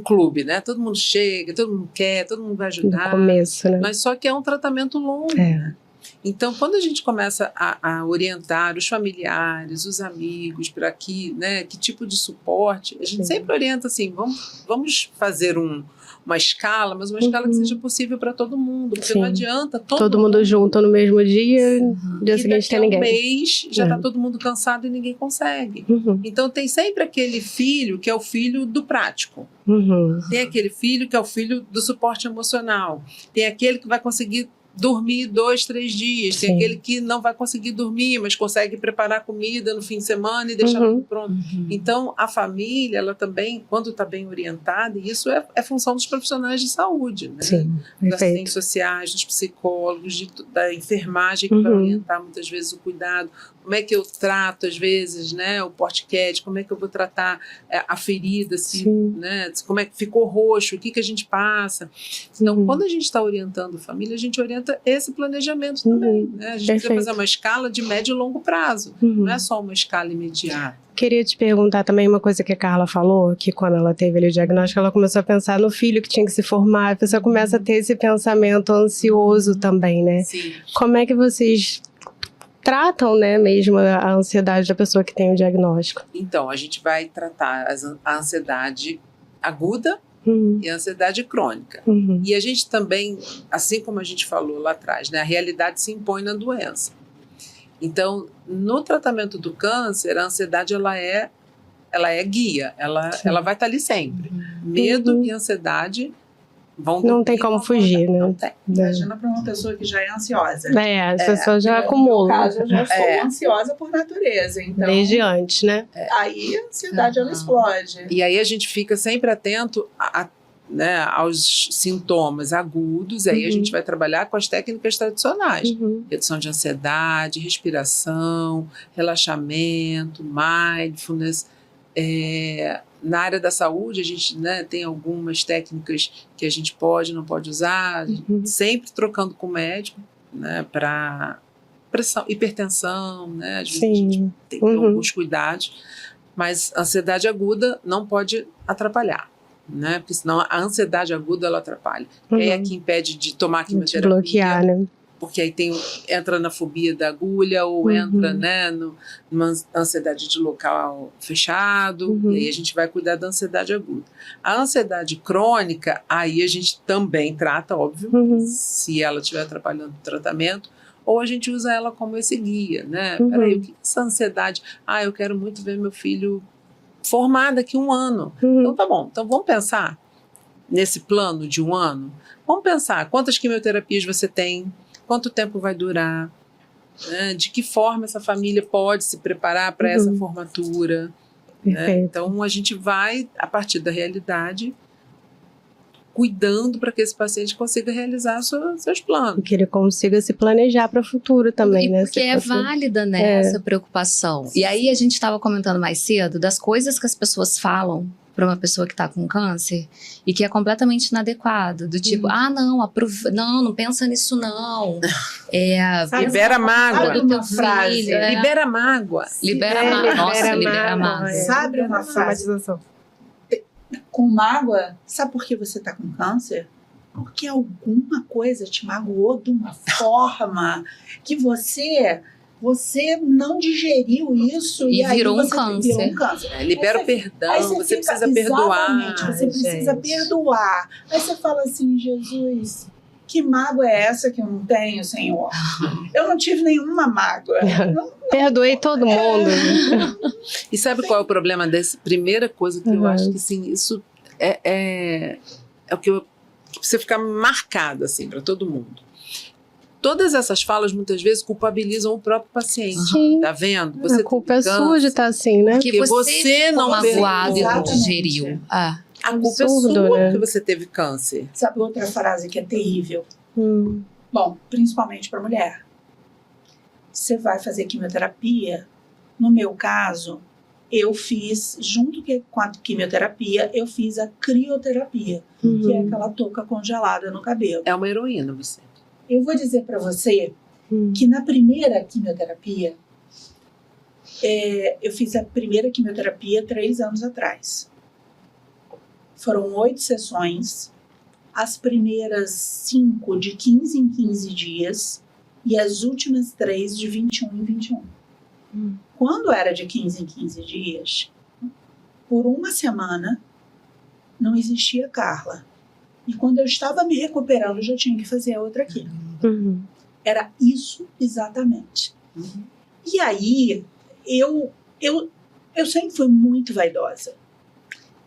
clube, né? Todo mundo chega, todo mundo quer, todo mundo vai ajudar. No começo, né? Mas só que é um tratamento longo, né? Então, quando a gente começa a orientar os familiares, os amigos, para aqui, né? Que tipo de suporte, a gente sempre orienta assim, vamos fazer uma escala, mas uma escala que seja possível para todo mundo, porque não adianta todo mundo junto no mesmo dia, dia seguinte tem ninguém. Um mês já está todo mundo cansado e ninguém consegue. Então tem sempre aquele filho que é o filho do prático. Tem aquele filho que é o filho do suporte emocional. Tem aquele que vai conseguir dormir 2, 3 dias. Tem aquele que não vai conseguir dormir, mas consegue preparar comida no fim de semana e deixar tudo pronto. Então, a família, ela também, quando está bem orientada, e isso é função dos profissionais de saúde, né? Das assistentes sociais, dos psicólogos, da enfermagem, que vai orientar muitas vezes o cuidado. Como é que eu trato, às vezes, né, o porte-cat, como é que eu vou tratar a ferida, né, como é que ficou roxo, o que a gente passa. Então, quando a gente está orientando a família, a gente orienta esse planejamento também. Né? A gente precisa fazer uma escala de médio e longo prazo, não é só uma escala imediata. Queria te perguntar também uma coisa que a Carla falou, que quando ela teve ali o diagnóstico, ela começou a pensar no filho que tinha que se formar, a pessoa começa a ter esse pensamento ansioso também, né? Como é que vocês tratam, né, mesmo a ansiedade da pessoa que tem o diagnóstico? Então, a gente vai tratar a ansiedade aguda e a ansiedade crônica. E a gente também, assim como a gente falou lá atrás, né, a realidade se impõe na doença. Então, no tratamento do câncer, a ansiedade ela é guia, ela vai estar ali sempre. Medo e ansiedade vão Não dormir, tem como vão fugir, acordar. né? Não tem. Imagina para uma pessoa que já é ansiosa. As pessoas já No meu acumulam. caso, eu já sou ansiosa por natureza. Então, Desde antes, né? aí a ansiedade ela explode. E aí a gente fica sempre atento né, aos sintomas agudos, aí a gente vai trabalhar com as técnicas tradicionais. Redução de ansiedade, respiração, relaxamento, mindfulness. Na área da saúde, a gente, né, tem algumas técnicas que a gente pode, não pode usar, sempre trocando com o médico, né, para pressão, hipertensão, né, às vezes a gente tem que ter alguns cuidados, mas a ansiedade aguda não pode atrapalhar, né, porque senão a ansiedade aguda ela atrapalha. É a que impede de tomar quimioterapia. Bloquear, né? Porque aí entra na fobia da agulha ou entra, né, numa ansiedade de local fechado, e aí a gente vai cuidar da ansiedade aguda. A ansiedade crônica, aí a gente também trata, óbvio, se ela estiver atrapalhando o tratamento, ou a gente usa ela como esse guia, né? Peraí, o que é essa ansiedade? Eu quero muito ver meu filho formar daqui a 1 ano. Então tá bom, então vamos pensar nesse plano de 1 ano? Vamos pensar quantas quimioterapias você tem, quanto tempo vai durar, né? De que forma essa família pode se preparar para essa formatura. Né? Então, a gente vai, a partir da realidade, cuidando para que esse paciente consiga realizar seus planos. E que ele consiga se planejar para o futuro também, né? Porque é válida, né, essa preocupação. E aí, a gente estava comentando mais cedo das coisas que as pessoas falam para uma pessoa que está com câncer e que é completamente inadequado, do tipo, não pensa nisso não. Libera mágoa. Do teu filho, libera mágoa. Libera mágoa. Sabe uma frase? Com mágoa, sabe por que você está com câncer? Porque alguma coisa te magoou de uma forma que você não digeriu isso e aí virou um câncer. câncer. Libera o perdão, você precisa perdoar. Você precisa perdoar. Aí você fala assim, Jesus, que mágoa é essa que eu não tenho, Senhor? Eu não tive nenhuma mágoa. Perdoei todo mundo. E sabe qual é o problema dessa? Primeira coisa que eu acho que sim, isso é o que precisa ficar marcado assim, para todo mundo. Todas essas falas, muitas vezes, culpabilizam o próprio paciente. Tá vendo? A culpa é sua de estar assim, né? Porque você não magoado e não digeriu. A culpa é sua, né? Que você teve câncer. Sabe outra frase que é terrível? Bom, principalmente para mulher. Você vai fazer quimioterapia? No meu caso, eu fiz, junto com a quimioterapia, eu fiz a crioterapia, que é aquela touca congelada no cabelo. É uma heroína, você. Eu vou dizer para você que na primeira quimioterapia, eu fiz a primeira quimioterapia 3 anos atrás. Foram 8 sessões, as primeiras 5 de 15 em 15 dias e as últimas 3 de 21 em 21. Quando era de 15 em 15 dias, por 1 semana, não existia Carla. E quando eu estava me recuperando, eu já tinha que fazer a outra aqui. Era isso exatamente. E aí, eu sempre fui muito vaidosa.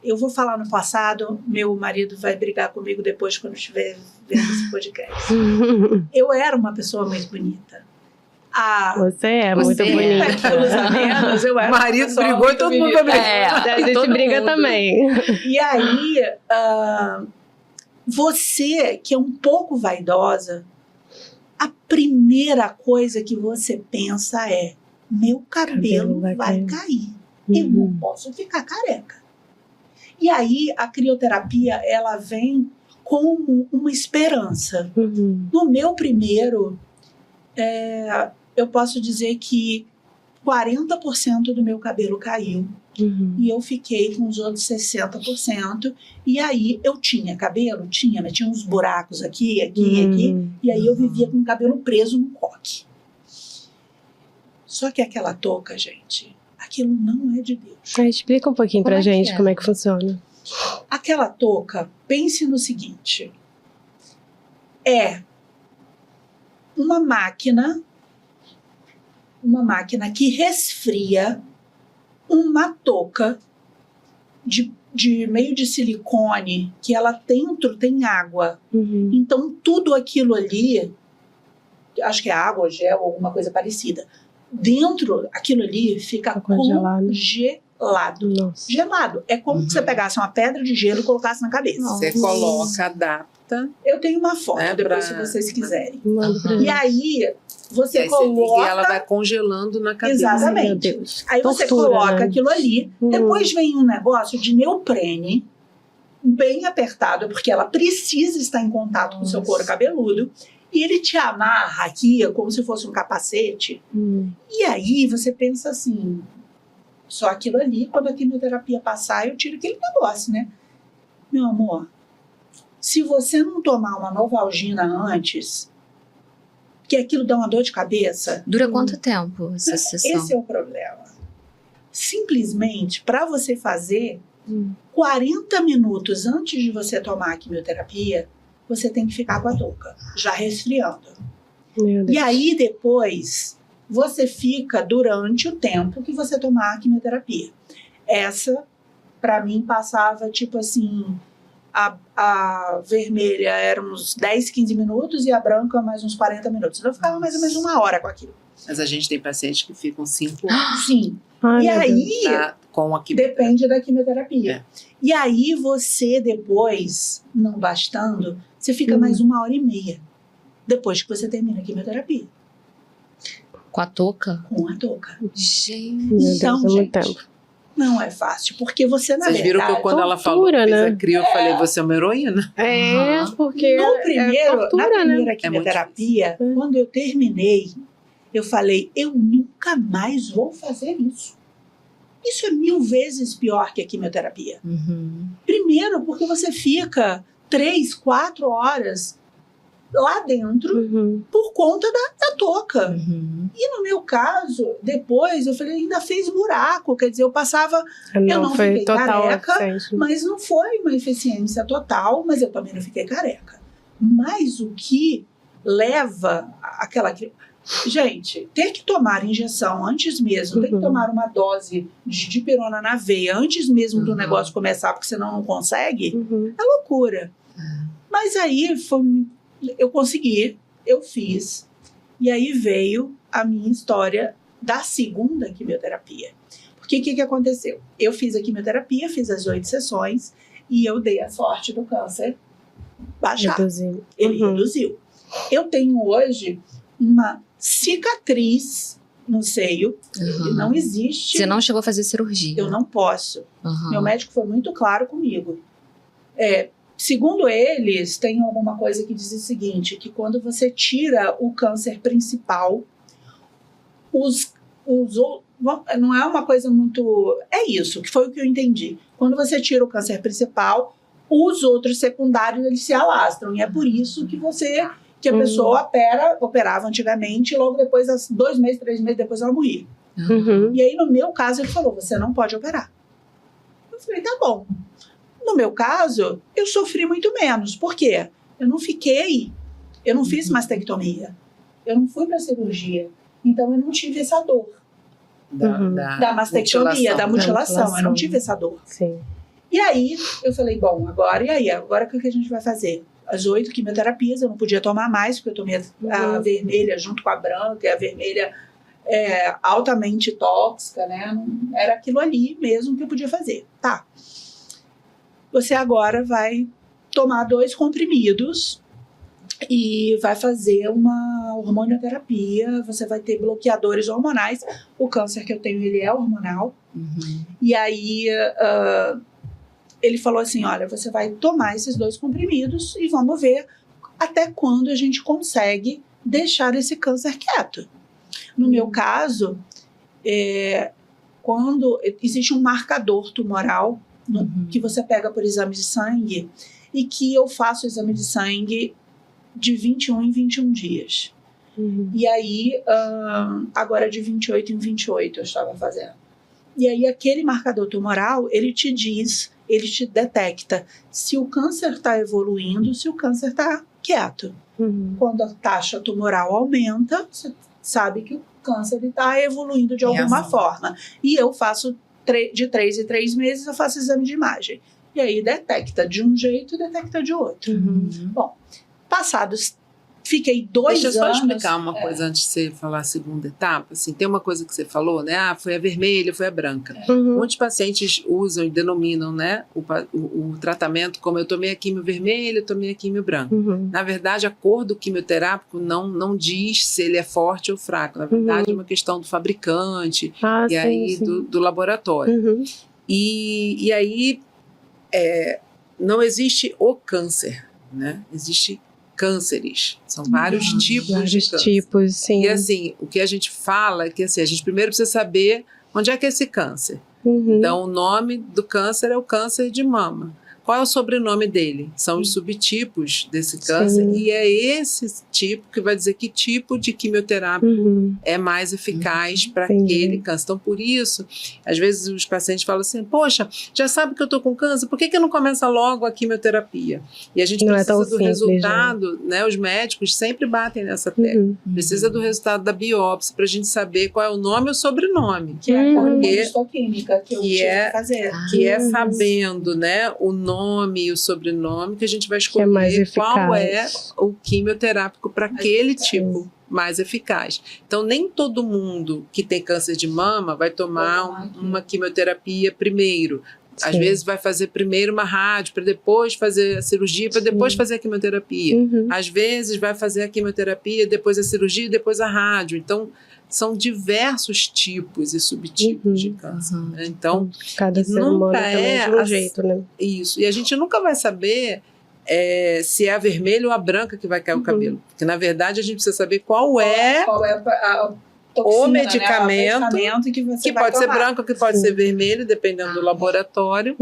Eu vou falar no passado, meu marido vai brigar comigo depois quando estiver vendo esse podcast. Eu era uma pessoa muito bonita. Você é muito bonita. Eu era o marido brigou e todo mundo vai brigar. A gente briga também. E aí, você que é um pouco vaidosa, a primeira coisa que você pensa é: meu cabelo vai cair. Eu não posso ficar careca. E aí a crioterapia, ela vem como uma esperança. No meu primeiro, eu posso dizer que 40% do meu cabelo caiu. E eu fiquei com os outros 60%. E aí eu tinha cabelo? Tinha, mas tinha uns buracos aqui. E aí eu vivia com o cabelo preso no coque. Só que aquela touca, gente, aquilo não é de Deus. Explica um pouquinho pra gente como é que funciona. Aquela touca, pense no seguinte: é uma máquina que resfria uma touca meio de silicone, que ela dentro tem água. Uhum. Então, tudo aquilo ali, acho que é água, gel, alguma coisa parecida. Dentro, aquilo ali fica Congelado. congelado. Nossa. Gelado. É como se você pegasse uma pedra de gelo e colocasse na cabeça. Nossa. Você coloca, adapta. Eu tenho uma foto, É depois, pra- se vocês quiserem. Manda pra Uhum. gente. E aí, você E aí coloca... e ela vai congelando na cabeça. Exatamente. Ai, meu Deus. Aí você Tortura, coloca né? aquilo ali. Depois vem um negócio de neoprene, bem apertado, porque ela precisa estar em contato com o seu Nossa. couro cabeludo. E ele te amarra aqui, como se fosse um capacete. E aí você pensa assim, só aquilo ali, quando a quimioterapia passar, eu tiro aquele negócio, né? Meu amor, se você não tomar uma Novalgina antes, que aquilo dá uma dor de cabeça, Dura quanto tempo essa sessão? esse é o problema. Simplesmente, para você fazer, Hum. 40 minutos antes de você tomar a quimioterapia, você tem que ficar com a touca, já resfriando. Meu Deus. E aí, depois, você fica durante o tempo que você tomar a quimioterapia. Essa, para mim, passava tipo assim: a vermelha era uns 10, 15 minutos e a branca mais uns 40 minutos. Então, eu ficava mais ou menos uma hora com aquilo. Mas a gente tem pacientes que ficam 5 anos Sim. Ai, E meu Deus. aí, com a depende da quimioterapia. É. E aí, você depois, não bastando, você fica mais uma hora e meia depois que você termina a quimioterapia, Com a touca? com a touca. Gente. Meu Deus, Então, é muito gente, tempo. não é fácil, porque você, na Vocês viram que verdade, quando ela falou que tortura, fez né? a cria, eu falei, você é uma heroína? É, Aham. porque no primeiro, é na tortura, né? primeira quimioterapia, difícil. quando eu terminei, eu falei, eu nunca mais vou fazer isso. Isso é 1000 vezes pior que a quimioterapia. Uhum. Primeiro, porque você fica 3, 4 horas lá dentro Uhum. por conta da touca. Uhum. E no meu caso, depois, eu falei, ainda fez buraco. Quer dizer, eu passava, Não, não foi fiquei total careca, eficiente. mas não foi uma eficiência total, mas eu também não fiquei careca. Mas o que leva àquela... Gente, ter que tomar injeção antes mesmo, ter que Uhum. tomar uma dose de dipirona na veia antes mesmo do Uhum. negócio começar, porque senão não consegue, Uhum. é loucura. Mas aí eu consegui, eu fiz, e aí veio a minha história da segunda quimioterapia. Porque o que aconteceu? Eu fiz a quimioterapia, fiz as 8 sessões, e eu dei a sorte do câncer baixar. Reduzindo. Ele Uhum. reduziu. Eu tenho hoje uma cicatriz no seio, Uhum. e não existe. Você não chegou a fazer cirurgia? Eu não posso. Uhum. Meu médico foi muito claro comigo. Segundo eles, tem alguma coisa que diz o seguinte, que quando você tira o câncer principal, não é uma coisa muito... É isso, que foi o que eu entendi. Quando você tira o câncer principal, os outros secundários, eles se alastram. E é por isso que a pessoa operava antigamente, e logo depois, 2 meses, 3 meses depois, ela morria. Uhum. E aí, no meu caso, ele falou, você não pode operar. Eu falei, tá bom. No meu caso, eu sofri muito menos. Por quê? Eu não fiz mastectomia. Eu não fui para cirurgia. Então, eu não tive essa dor da mastectomia, da mutilação. Eu não tive essa dor. Sim. E aí, eu falei, bom, agora o que a gente vai fazer? As 8 quimioterapias, eu não podia tomar mais, porque eu tomei a vermelha junto com a branca, e a vermelha é altamente tóxica, né? Era aquilo ali mesmo que eu podia fazer. Tá. Você agora vai tomar 2 comprimidos e vai fazer uma hormonioterapia, você vai ter bloqueadores hormonais. O câncer que eu tenho, ele é hormonal. Uhum. E aí, ele falou assim, olha, você vai tomar esses 2 comprimidos e vamos ver até quando a gente consegue deixar esse câncer quieto. No meu caso, quando existe um marcador tumoral que você pega por exame de sangue e que eu faço o exame de sangue de 21 em 21 dias. Uhum. E aí, agora de 28 em 28 eu estava fazendo. E aí aquele marcador tumoral, ele te detecta se o câncer está evoluindo, se o câncer está quieto. Uhum. Quando a taxa tumoral aumenta, você sabe que o câncer está evoluindo de alguma forma. E eu faço de 3 em 3 meses eu faço exame de imagem. E aí detecta de um jeito e detecta de outro. Bom, passados, fiquei 2 anos... Deixa eu só explicar uma coisa antes de você falar a segunda etapa. Assim, tem uma coisa que você falou, né? Foi a vermelha, foi a branca. Muitos pacientes usam e denominam, né, o tratamento como eu tomei a quimio vermelha, eu tomei a quimio branca. Na verdade, a cor do quimioterápico não diz se ele é forte ou fraco. Na verdade, é uma questão do fabricante e aí do laboratório. E aí... não existe o câncer, né? Existe cânceres. São vários tipos de câncer. Tipos, sim. E assim, o que a gente fala é que assim, a gente primeiro precisa saber onde é que é esse câncer. Então, o nome do câncer é o câncer de mama. Qual é o sobrenome dele? São os subtipos desse câncer. E é esse tipo que vai dizer que tipo de quimioterápico é mais eficaz para aquele câncer. Então, por isso, às vezes os pacientes falam assim, poxa, já sabe que eu estou com câncer, por que não começa logo a quimioterapia? E a gente precisa do resultado, né? Os médicos sempre batem nessa tecla. Precisa do resultado da biópsia para a gente saber qual é o nome e o sobrenome. Que é a histoquímica que eu tive que fazer. Que é sabendo, né, o nome e o sobrenome que a gente vai escolher qual é o quimioterápico para aquele tipo mais eficaz. Então, nem todo mundo que tem câncer de mama vai tomar uma quimioterapia primeiro. Às vezes vai fazer primeiro uma rádio, para depois fazer a cirurgia, para depois fazer a quimioterapia. Às vezes vai fazer a quimioterapia, depois a cirurgia e depois a rádio. Então, são diversos tipos e subtipos de câncer. Né? Então, cada ser humano é de um jeito, né? Isso. E a gente nunca vai saber se é a vermelha ou a branca que vai cair o cabelo. Porque, na verdade, a gente precisa saber qual é a toxina, o medicamento, né? Que pode ser branco, que pode ser vermelho, dependendo do laboratório.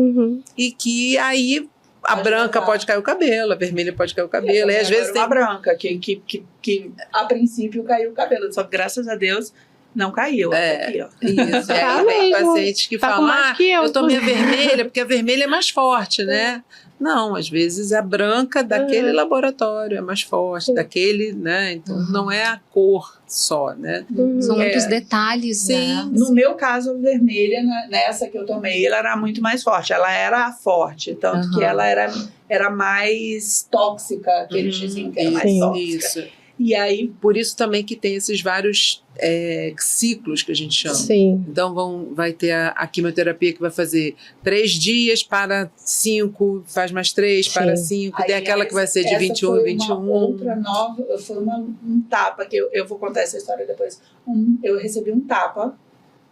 E que aí a branca pode cair o cabelo, a vermelha pode cair o cabelo. E às vezes tem uma branca que a princípio caiu o cabelo, só que graças a Deus não caiu. Aqui, ó. Isso. E aí tem pacientes que falam, eu tomei a vermelha, porque a vermelha é mais forte, né? Não, às vezes a branca daquele laboratório é mais forte, daquele, né? Então não é a cor só, né? São muitos detalhes, né? No meu caso, a vermelha, nessa que eu tomei, ela era muito mais forte. Ela era forte, tanto que ela era mais tóxica, que eles diziam que era mais tóxica. Isso. E aí, por isso também que tem esses vários ciclos que a gente chama. Então vai ter a quimioterapia que vai fazer 3 dias para 5, faz mais 3 para 5, tem aquela que vai ser de 21 e 21. Outra nova, foi um tapa, que eu vou contar essa história depois. Eu recebi um tapa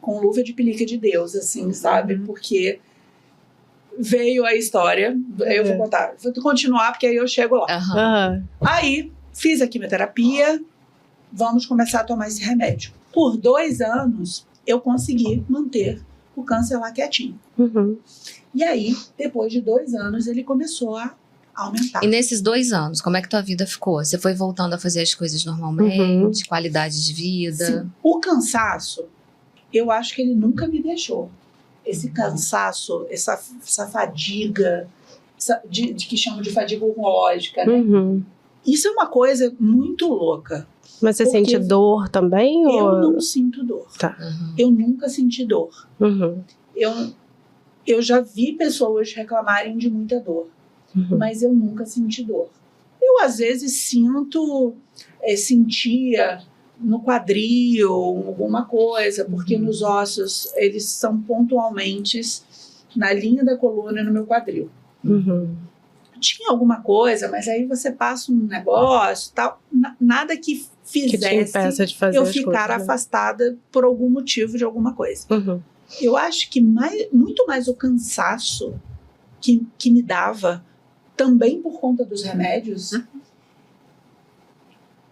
com luva de pelica de Deus, assim, sabe? Porque veio a história, eu vou contar, vou continuar porque aí eu chego lá. Aí, fiz a quimioterapia, vamos começar a tomar esse remédio. Por 2 anos, eu consegui manter o câncer lá quietinho. E aí, depois de 2 anos, ele começou a aumentar. E nesses 2 anos, como é que tua vida ficou? Você foi voltando a fazer as coisas normalmente? Qualidade de vida? Sim. O cansaço, eu acho que ele nunca me deixou. Esse cansaço, essa fadiga, que chamam de fadiga oncológica, né? Isso é uma coisa muito louca. Mas você sente dor também? Eu não sinto dor. Eu nunca senti dor. Eu já vi pessoas reclamarem de muita dor, mas eu nunca senti dor. Eu, às vezes, sentia no quadril alguma coisa, porque nos ossos, eles são pontualmente na linha da coluna e no meu quadril. Tinha alguma coisa, mas aí você passa um negócio, tal, nada que fizesse de fazer eu ficar afastada por algum motivo de alguma coisa. Eu acho que muito mais o cansaço que me dava, também por conta dos remédios,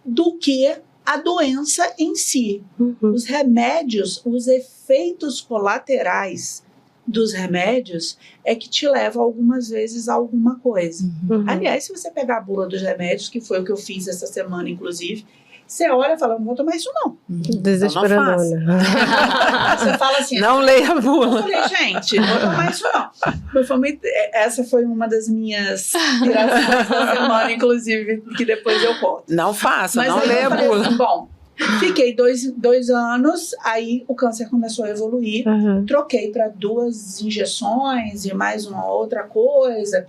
do que a doença em si. Os remédios, os efeitos colaterais dos remédios é que te leva algumas vezes a alguma coisa. Aliás, se você pegar a bula dos remédios, que foi o que eu fiz essa semana, inclusive, você olha e fala, não vou tomar isso não. Desesperadora. Você fala assim, não leia a bula. Eu falei, gente, não vou tomar isso não. Essa foi uma das minhas virações da semana, inclusive, que depois eu conto. Não faça, não leia a bula. Assim, bom, Fiquei dois anos, aí o câncer começou a evoluir. Troquei para 2 injeções e mais uma outra coisa.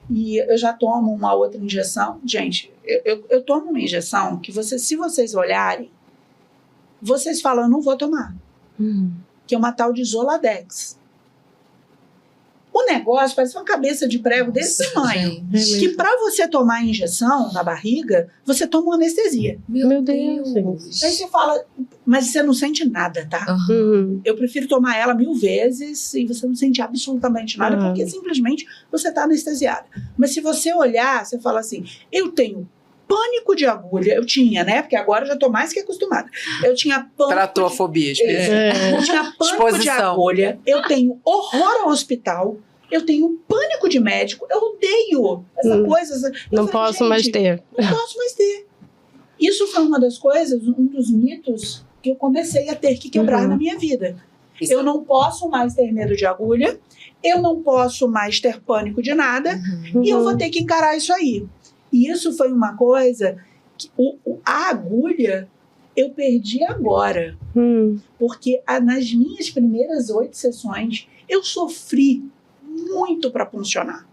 E eu já tomo uma outra injeção. Gente, eu tomo uma injeção que se vocês olharem, vocês falam, eu não vou tomar. Que é uma tal de Zoladex. O negócio parece uma cabeça de prego desse tamanho. Que para você tomar a injeção na barriga, você toma uma anestesia. Meu Deus. Aí você fala, mas você não sente nada, tá? Eu prefiro tomar ela 1000 vezes e você não sente absolutamente nada, porque simplesmente você tá anestesiada. Mas se você olhar, você fala assim, eu tenho pânico de agulha. Eu tinha, né? Porque agora eu já tô mais que acostumada. Eu tinha pânico. Tratou a fobia. Eu tinha pânico de agulha. Eu tenho horror ao hospital. Eu tenho pânico de médico. Eu odeio essa coisa. Não posso mais ter. Não posso mais ter. Isso foi uma das coisas, um dos mitos que eu comecei a ter que quebrar na minha vida. Eu não posso mais ter medo de agulha. Eu não posso mais ter pânico de nada. E eu vou ter que encarar isso aí. E isso foi uma coisa que a agulha eu perdi agora. Porque nas minhas primeiras 8 sessões eu sofri muito para funcionar.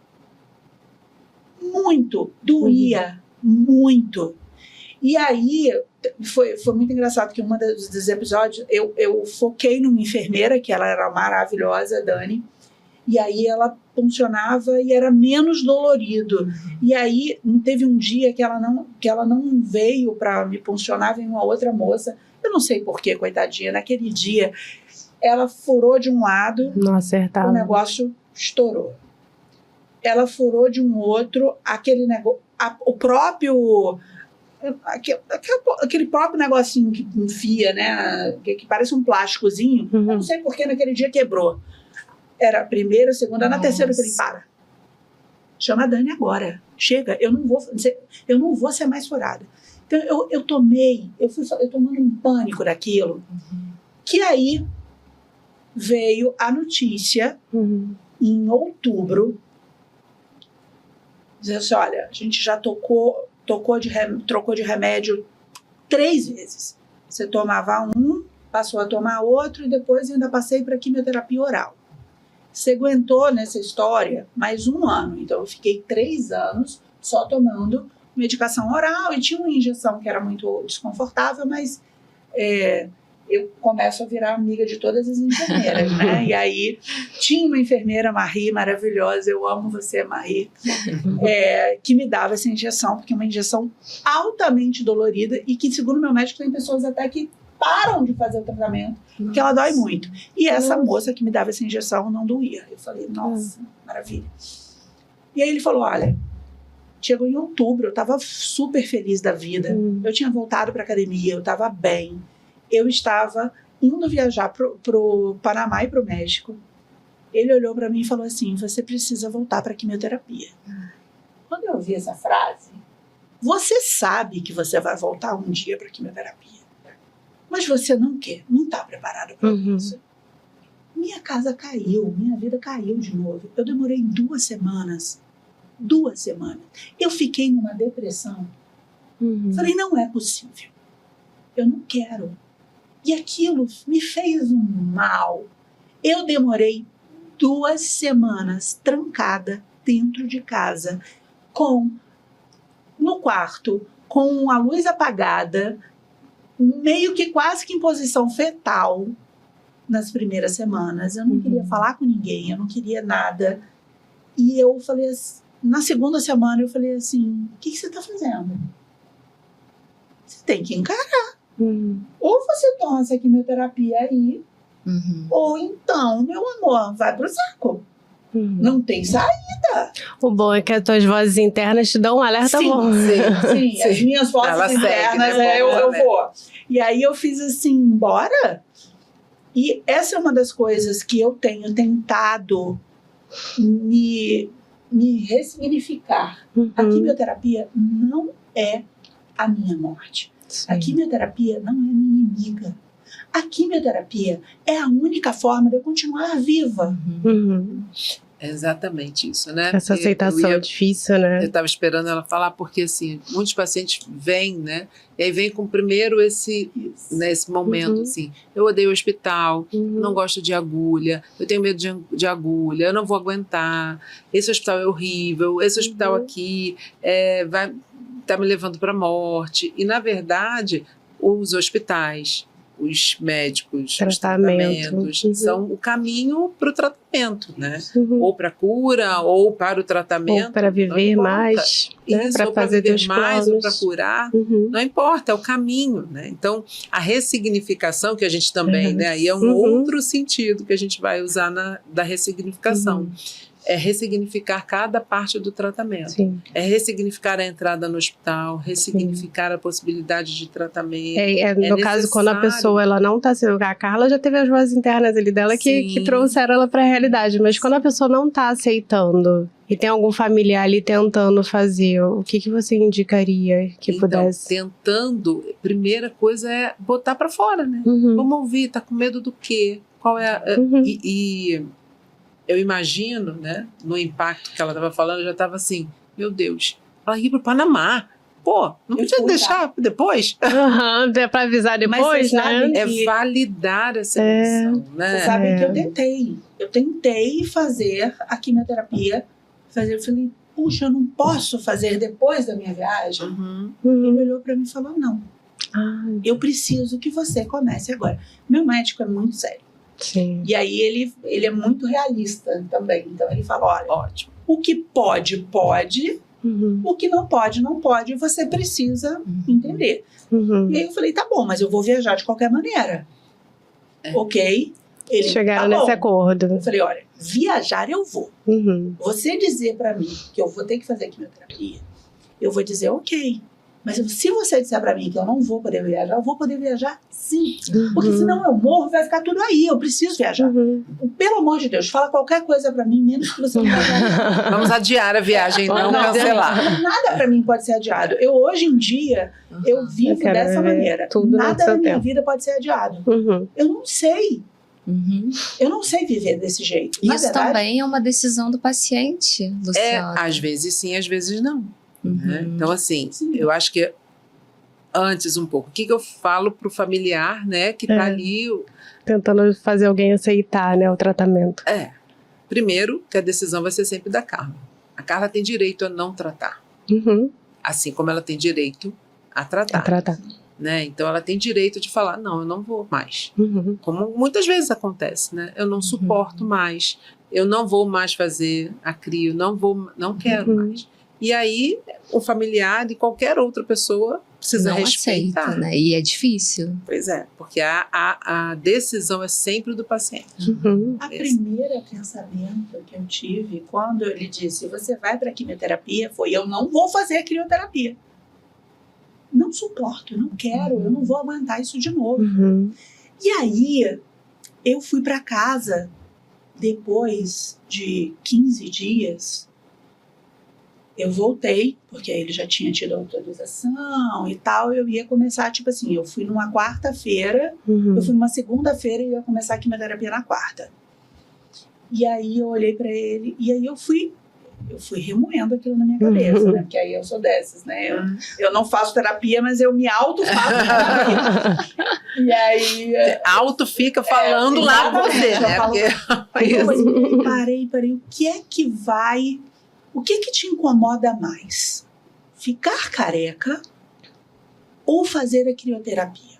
Muito. Doía. Muito. E aí foi muito engraçado que um dos episódios eu foquei numa enfermeira, que ela era maravilhosa, Dani. E aí ela funcionava e era menos dolorido. E aí teve um dia que ela não veio para me funcionar, veio uma outra moça. Eu não sei porquê, coitadinha. Naquele dia, ela furou de um lado, o negócio estourou. Ela furou de um outro, aquele negócio, aquele próprio negocinho que enfia, né? Que parece um plásticozinho. Eu não sei porquê naquele dia quebrou. Era a primeira, a segunda, na terceira que ele para. Chama a Dani agora. Chega, eu não vou ser mais furada. Então eu fui tomando um pânico daquilo. Que aí veio a notícia em outubro, dizendo assim, olha, a gente já trocou de remédio 3 vezes. Você tomava um, passou a tomar outro e depois ainda passei para quimioterapia oral. Você aguentou nessa história mais 1 ano. Então, eu fiquei 3 anos só tomando medicação oral e tinha uma injeção que era muito desconfortável, mas eu começo a virar amiga de todas as enfermeiras, né? E aí, tinha uma enfermeira, Marie, maravilhosa, eu amo você, Marie, que me dava essa injeção, porque é uma injeção altamente dolorida e que, segundo meu médico, tem pessoas até que param de fazer o tratamento, porque ela dói muito. E essa moça que me dava essa injeção não doía. Eu falei, nossa, maravilha. E aí ele falou, olha, chegou em outubro, eu estava super feliz da vida, eu tinha voltado para academia, eu estava bem, eu estava indo viajar pro Panamá e pro México. Ele olhou para mim e falou assim, você precisa voltar para quimioterapia. Quando eu ouvi essa frase, você sabe que você vai voltar um dia para quimioterapia, mas você não quer, não está preparado para isso. Minha casa caiu, minha vida caiu de novo. Eu demorei 2 semanas. 2 semanas. Eu fiquei numa depressão. Falei, não é possível. Eu não quero. E aquilo me fez um mal. Eu demorei 2 semanas trancada dentro de casa, no quarto, com a luz apagada, meio que quase que em posição fetal nas primeiras semanas. Eu não queria falar com ninguém, eu não queria nada. E eu falei assim, na segunda semana eu falei assim, o que você está fazendo? Você tem que encarar. Ou você toma essa quimioterapia aí, ou então, meu amor, vai pro saco. Não tem saída. O bom é que as tuas vozes internas te dão um alerta bom. Sim. As minhas vozes internas, eu vou. E aí eu fiz assim, bora? E essa é uma das coisas que eu tenho tentado me ressignificar. A quimioterapia não é a minha morte. Sim. A quimioterapia não é minha inimiga. A quimioterapia é a única forma de eu continuar viva. É exatamente isso, né? Essa aceitação é difícil, né? Eu estava esperando ela falar, porque assim, muitos pacientes vêm, né? E aí vem com primeiro esse momento, assim, eu odeio o hospital, não gosto de agulha, eu tenho medo de agulha, eu não vou aguentar, esse hospital é horrível, esse hospital aqui tá me levando para a morte. E, na verdade, os hospitais, os médicos, os tratamentos são o caminho para o tratamento, né? Ou para a cura, ou para o tratamento. Ou para viver mais, né? Para fazer teus planos. Ou para curar, não importa, é o caminho, né? Então, a ressignificação que a gente também, né? Aí é um outro sentido que a gente vai usar da ressignificação. É ressignificar cada parte do tratamento. Sim. É ressignificar a entrada no hospital, ressignificar a possibilidade de tratamento. No caso, quando a pessoa ela não está sendo... A Carla já teve as vozes internas ali dela que trouxeram ela para a realidade, mas quando a pessoa não está aceitando e tem algum familiar ali tentando fazer, o que você indicaria que pudesse? Tentando, primeira coisa é botar para fora, né? Vamos ouvir, tá com medo do quê? Qual é eu imagino, né, no impacto que ela estava falando, eu já estava assim, meu Deus, ela ia para o Panamá. Pô, não podia deixar depois? Para avisar depois, né? É validar essa emoção, né? Vocês sabem que eu tentei fazer a quimioterapia, eu falei, puxa, eu não posso fazer depois da minha viagem? Ele olhou para mim e falou, não, eu preciso que você comece agora. Meu médico é muito sério. Sim. E aí ele é muito realista também. Então ele fala, olha, ótimo, o que pode, o que não pode, você precisa entender. E aí eu falei, tá bom, mas eu vou viajar de qualquer maneira. Ok? Ele, chegaram nesse acordo. Eu falei, olha, viajar eu vou. Você dizer pra mim que eu vou ter que fazer quimioterapia, eu vou dizer, ok. Mas se você disser pra mim que eu não vou poder viajar, eu vou poder viajar sim. Porque senão eu morro, vai ficar tudo aí. Eu preciso viajar. Pelo amor de Deus, fala qualquer coisa pra mim, menos que você não vai viajar. Vamos adiar a viagem, não cancelar. Nada pra mim pode ser adiado. Hoje em dia, eu vivo dessa maneira. Nada na minha vida pode ser adiado. Eu não sei. Eu não sei viver desse jeito. Isso também é uma decisão do paciente, Luciana. Às vezes sim, às vezes não. Né? Então, assim, eu acho que antes um pouco, o que eu falo pro familiar, né, que tá ali... Tentando fazer alguém aceitar, né, o tratamento. Primeiro, que a decisão vai ser sempre da Carla. A Carla tem direito a não tratar. Assim como ela tem direito a tratar. Né? Então, ela tem direito de falar, não, eu não vou mais. Como muitas vezes acontece, né? Eu não suporto mais, eu não vou mais fazer a crio, não quero mais. E aí, o familiar de qualquer outra pessoa precisa respeitar. Aceita, né? E é difícil. Pois é, porque a decisão é sempre do paciente. A primeira pensamento que eu tive quando ele disse, você vai para a quimioterapia, foi, eu não vou fazer a quimioterapia. Não suporto, eu não quero, eu não vou aguentar isso de novo. E aí, eu fui para casa, depois de 15 dias... Eu voltei, porque ele já tinha tido autorização e tal, eu ia começar, tipo assim, eu fui numa quarta-feira, eu fui numa segunda-feira e ia começar a quimioterapia na quarta. E aí eu olhei pra ele, e aí eu fui remoendo aquilo na minha cabeça, né, porque aí eu sou dessas, né, eu não faço terapia, mas eu me auto-faço terapia. E aí... Auto fica falando lá com você, né, porque... Parei, o que é que vai... O que te incomoda mais? Ficar careca ou fazer a crioterapia?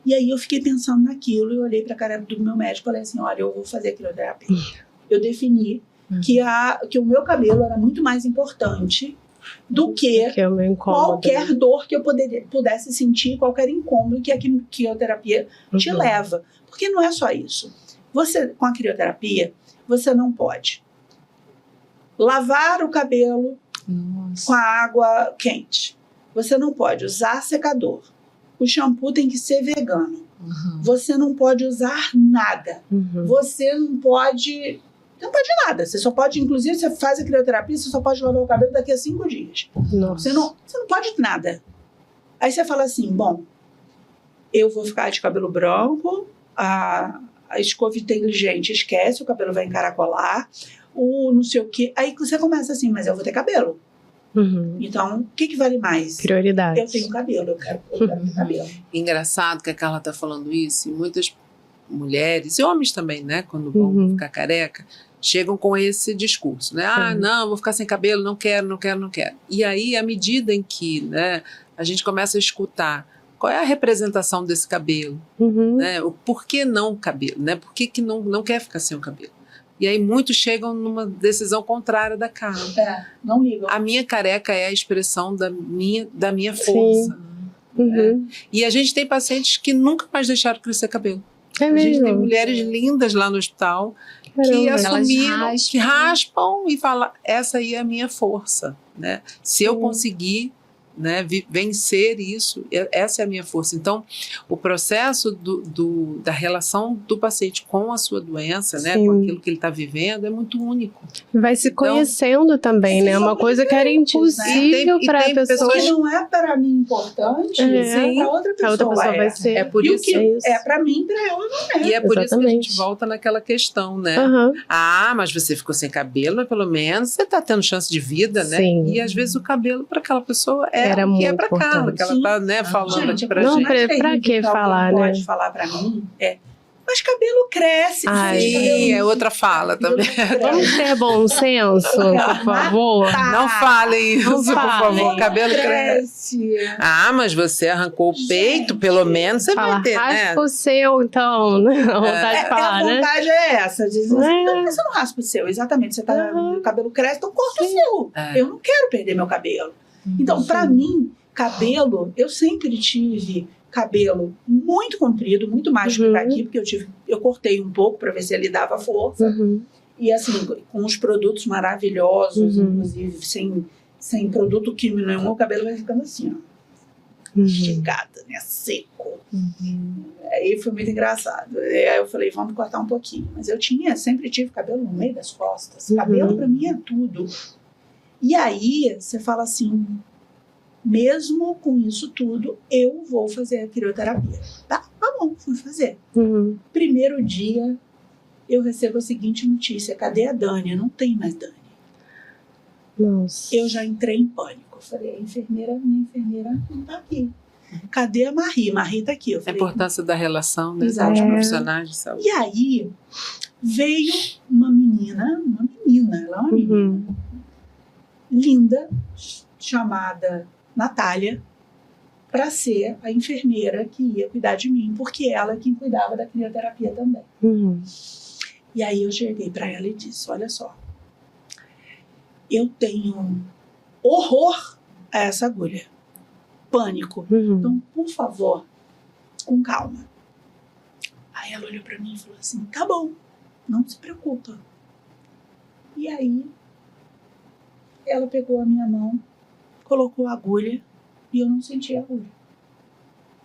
E aí eu fiquei pensando naquilo e olhei para a cara do meu médico e falei assim, olha, eu vou fazer a crioterapia. Eu defini que o meu cabelo era muito mais importante do que qualquer dor que eu pudesse sentir, qualquer incômodo que a crioterapia te leva. Porque não é só isso. Você, com a crioterapia, você não pode lavar o cabelo com a água quente. Você não pode usar secador. O shampoo tem que ser vegano. Você não pode usar nada. Você não pode nada. Você só pode, inclusive, você faz a crioterapia, você só pode lavar o cabelo daqui a 5 dias. Você não pode nada. Aí você fala assim, bom, eu vou ficar de cabelo branco, a escova inteligente esquece, o cabelo vai encaracolar, o não sei o quê. Aí você começa assim, mas eu vou ter cabelo. Então, o que vale mais? Prioridade. Eu tenho cabelo, eu quero ter cabelo. Engraçado que a Carla está falando isso, e muitas mulheres, e homens também, né, quando vão ficar careca, chegam com esse discurso, né? Ah, não, vou ficar sem cabelo, não quero. E aí, à medida em que, né, a gente começa a escutar qual é a representação desse cabelo, né? O por que não o cabelo, né? Por que não quer ficar sem o cabelo? E aí muitos chegam numa decisão contrária da Carla. Não ligam. A minha careca é a expressão da minha força. E a gente tem pacientes que nunca mais deixaram crescer cabelo. É A gente mesmo? tem mulheres lindas lá no hospital que Caramba. assumiram, que raspam e falam, essa aí é a minha força, né? Se eu conseguir, né, vencer isso, essa é a minha força. Então, o processo da relação do paciente com a sua doença, né, com aquilo que ele está vivendo, é muito único. Vai se conhecendo também, né? Uma coisa que era impossível para a pessoa. Que não é para mim importante, para outra pessoa. A outra pessoa vai ser. É por e isso, o que é para mim, para ela não é. E é por isso que a gente volta naquela questão, né? Ah, mas você ficou sem cabelo, mas pelo menos você está tendo chance de vida, né? Sim. E às vezes o cabelo para aquela pessoa Era o que é muito para Carla, que ela está, né, falando gente, pra não, gente. pra que falar, né? Pode falar para mim mas cabelo cresce. Sim, é outra fala também. Vamos ter bom senso, por favor. Não falem isso, por favor. Cabelo cresce. cresce. Mas você arrancou o peito, pelo menos você vai ter, né? Raspa o seu, então. A vontade de falar, a né? vontade é essa. Diz, você não raspa o seu, exatamente. Você o cabelo cresce, então corta o seu. Eu não quero perder meu cabelo. Então, para mim, cabelo, eu sempre tive cabelo muito comprido, muito mais do que tá aqui, porque eu cortei um pouco para ver se ele dava força. E assim, com os produtos maravilhosos, inclusive sem produto químico nenhum, o cabelo vai ficando assim, ó, esticado, né, seco. Aí foi muito engraçado. Aí eu falei, vamos cortar um pouquinho. Mas eu sempre tive cabelo no meio das costas. Cabelo para mim é tudo. E aí você fala assim, mesmo com isso tudo, eu vou fazer a crioterapia. Tá bom, fui fazer. Primeiro dia, eu recebo a seguinte notícia: cadê a Dani? Não tem mais Dani. Nossa. Eu já entrei em pânico. Eu falei, minha enfermeira não tá aqui. Cadê a Marie? Marie tá aqui. Eu falei, a importância da relação, né, dos profissionais de saúde. E aí, veio uma menina, ela é uma menina linda, chamada Natália, para ser a enfermeira que ia cuidar de mim, porque ela é quem cuidava da crioterapia também. E aí eu cheguei para ela e disse, olha só, eu tenho horror a essa agulha, pânico, então, por favor, com calma. Aí ela olhou para mim e falou assim, tá bom, não se preocupa. E aí ela pegou a minha mão, colocou a agulha e eu não senti a agulha.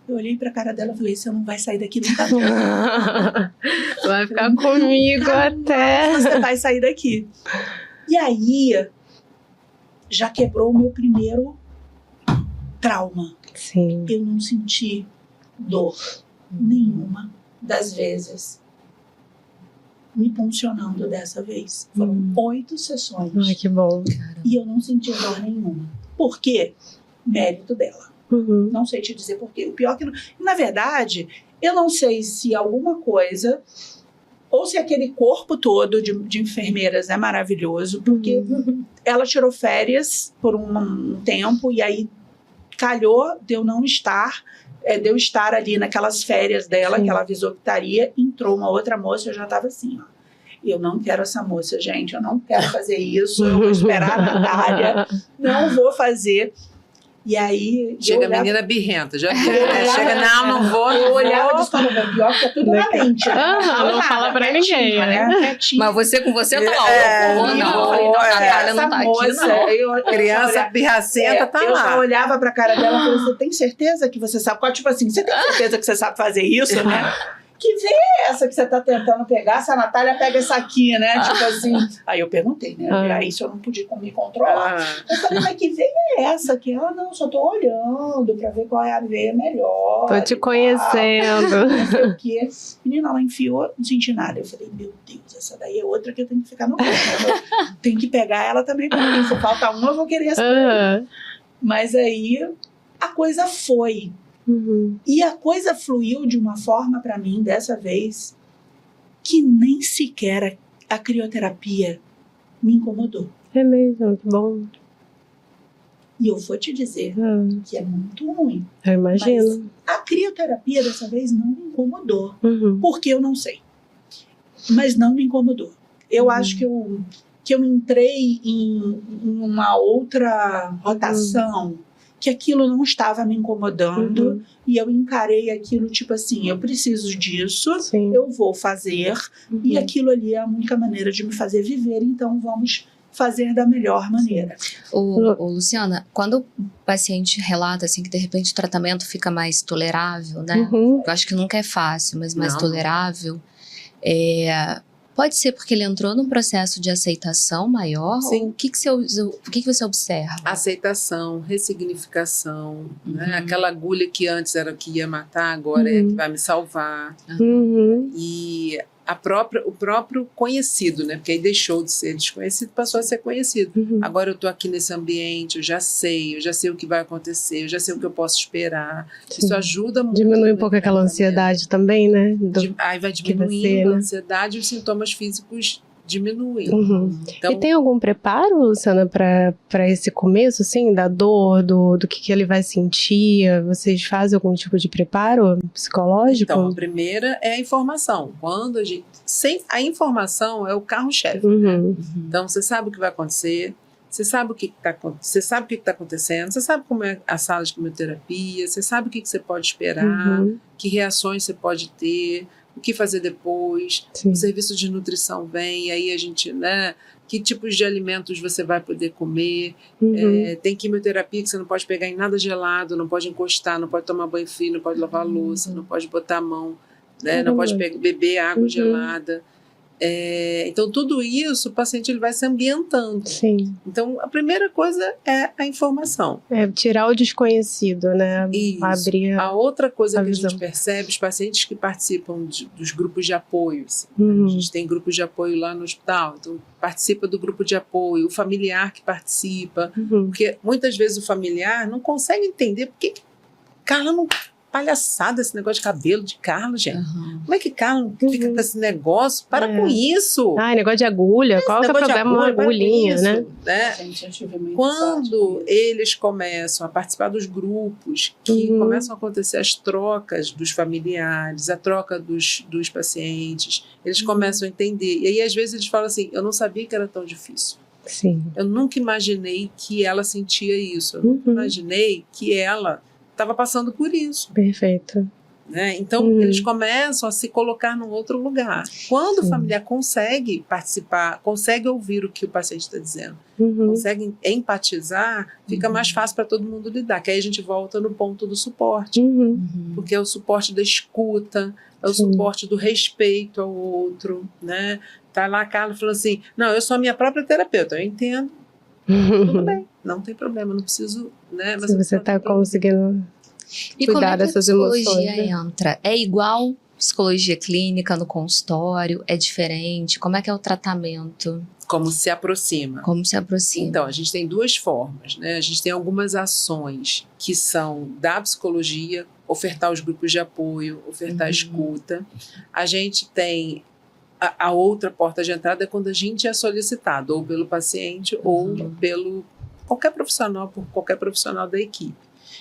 Eu olhei pra cara dela e falei, você não vai sair daqui nunca. Vai ficar comigo até. Você vai sair daqui. E aí, já quebrou o meu primeiro trauma. Sim. Eu não senti dor nenhuma das vezes me puncionando dessa vez. Foram 8 sessões. Ai, que bom. E eu não senti dor nenhuma. Por quê? Mérito dela. Não sei te dizer por quê. O pior é que, na verdade, eu não sei se alguma coisa, ou se aquele corpo todo de enfermeiras é maravilhoso, porque ela tirou férias por um tempo, e aí calhou de eu não estar, de eu estar ali naquelas férias dela, que ela avisou que estaria, entrou uma outra moça, eu já estava assim, ó. Eu não quero essa moça, gente, eu não quero fazer isso, eu vou esperar a Natália, não vou fazer. E aí... Chega a menina birrenta, já chega, não vou. Eu olhava e disse, pior que é tudo na mente. Não fala pra ninguém, né? Mas você com você tá lá. Não, Natália não tá aqui, não. Criança pirracenta tá lá. Eu já olhava pra cara dela e falei, você tem certeza que você sabe? Tipo assim, você tem certeza que você sabe fazer isso, né? que veia é essa que você tá tentando pegar? Se a Natália pega essa aqui, né? Tipo assim. Aí eu perguntei, né? Aí isso eu não podia me controlar. Eu falei, mas que veia é essa? Que ela, não, só tô olhando pra ver qual é a veia melhor. Tô te conhecendo. Não sei o quê. Menina, ela enfiou, não senti nada. Eu falei, meu Deus, essa daí é outra que eu tenho que ficar no pé. Tenho que pegar ela também, porque se falta uma, eu vou querer essa daí. Mas aí a coisa foi. E a coisa fluiu de uma forma para mim, dessa vez, que nem sequer a crioterapia me incomodou. É mesmo, que bom. E eu vou te dizer que é muito ruim. Eu imagino. Mas a crioterapia dessa vez não me incomodou. Porque eu não sei. Mas não me incomodou. Eu acho que eu entrei em uma outra rotação, que aquilo não estava me incomodando, e eu encarei aquilo tipo assim, eu preciso disso, eu vou fazer, e aquilo ali é a única maneira de me fazer viver, então vamos fazer da melhor maneira. Luciana, quando o paciente relata assim, que de repente o tratamento fica mais tolerável, né? Eu acho que nunca é fácil, mas mais tolerável, pode ser porque ele entrou num processo de aceitação maior? Sim. Ou o que você observa? Aceitação, ressignificação, né? Aquela agulha que antes era o que ia matar, agora é que vai me salvar. E o próprio conhecido, né? Porque aí deixou de ser desconhecido, passou a ser conhecido. Agora eu estou aqui nesse ambiente, eu já sei o que vai acontecer, eu já sei o que eu posso esperar. Isso ajuda muito. Diminui um pouco aquela ansiedade também, né? Aí vai diminuindo a ansiedade e os sintomas físicos diminuem. Então, e tem algum preparo, Luciana, para esse começo, assim, da dor, do que ele vai sentir? Vocês fazem algum tipo de preparo psicológico? Então, a primeira é a informação. Quando a informação é o carro-chefe. Então, você sabe o que vai acontecer, você sabe o que está acontecendo, você sabe como é a sala de quimioterapia, você sabe o que você pode esperar, que reações você pode ter, o que fazer depois. O serviço de nutrição vem, e aí a gente, né, que tipos de alimentos você vai poder comer. Tem quimioterapia que você não pode pegar em nada gelado, não pode encostar, não pode tomar banho frio, não pode lavar a louça, não pode botar a mão, né, não pode beber água gelada. Então, tudo isso, o paciente ele vai se ambientando. Então, a primeira coisa é a informação. Tirar o desconhecido, né? Isso. Abrir a outra coisa que visão. a gente percebe, os pacientes que participam dos grupos de apoio. Assim, a gente tem grupos de apoio lá no hospital, então participa do grupo de apoio, o familiar que participa, porque muitas vezes o familiar não consegue entender por que Carla não... Palhaçada esse negócio de cabelo de Carla, gente. Como é que Carla fica com esse negócio? Para com isso. Negócio de agulha. Qual que é o problema? Uma agulhinha, né? Gente, eu tive muito Quando eles começam a participar dos grupos, que começam a acontecer as trocas dos familiares, a troca dos pacientes, eles começam a entender. E aí, às vezes, eles falam assim, eu não sabia que era tão difícil. Eu nunca imaginei que ela sentia isso. Eu nunca imaginei que ela estava passando por isso. Perfeito. Né? Então, eles começam a se colocar num outro lugar. Quando o familiar consegue participar, consegue ouvir o que o paciente está dizendo, consegue empatizar, fica mais fácil para todo mundo lidar. Que aí a gente volta no ponto do suporte. Porque é o suporte da escuta, é o suporte do respeito ao outro. Né? Tá lá a Carla falando assim, não, eu sou a minha própria terapeuta, eu entendo. Tudo bem, não tem problema, não preciso, né? Mas se você está conseguindo cuidar dessas emoções. E como é que a psicologia entra? É igual psicologia clínica no consultório? É diferente? Como é que é o tratamento? Como se aproxima? Como se aproxima? Então, a gente tem duas formas, né? A gente tem algumas ações que são da psicologia, ofertar os grupos de apoio, ofertar a escuta. A gente tem a outra porta de entrada é quando a gente é solicitado, ou pelo paciente, ou pelo qualquer profissional da equipe.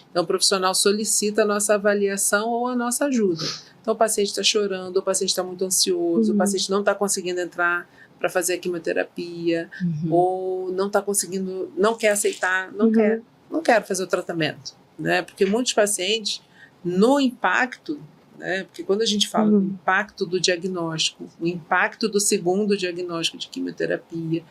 Então, o profissional solicita a nossa avaliação ou a nossa ajuda. Então, o paciente está chorando, o paciente está muito ansioso, o paciente não está conseguindo entrar para fazer a quimioterapia, ou não está conseguindo, não quer aceitar, não quer fazer o tratamento. Né? Porque muitos pacientes, no impacto, né? Porque quando a gente fala do impacto do diagnóstico, o impacto do segundo diagnóstico de quimioterapia,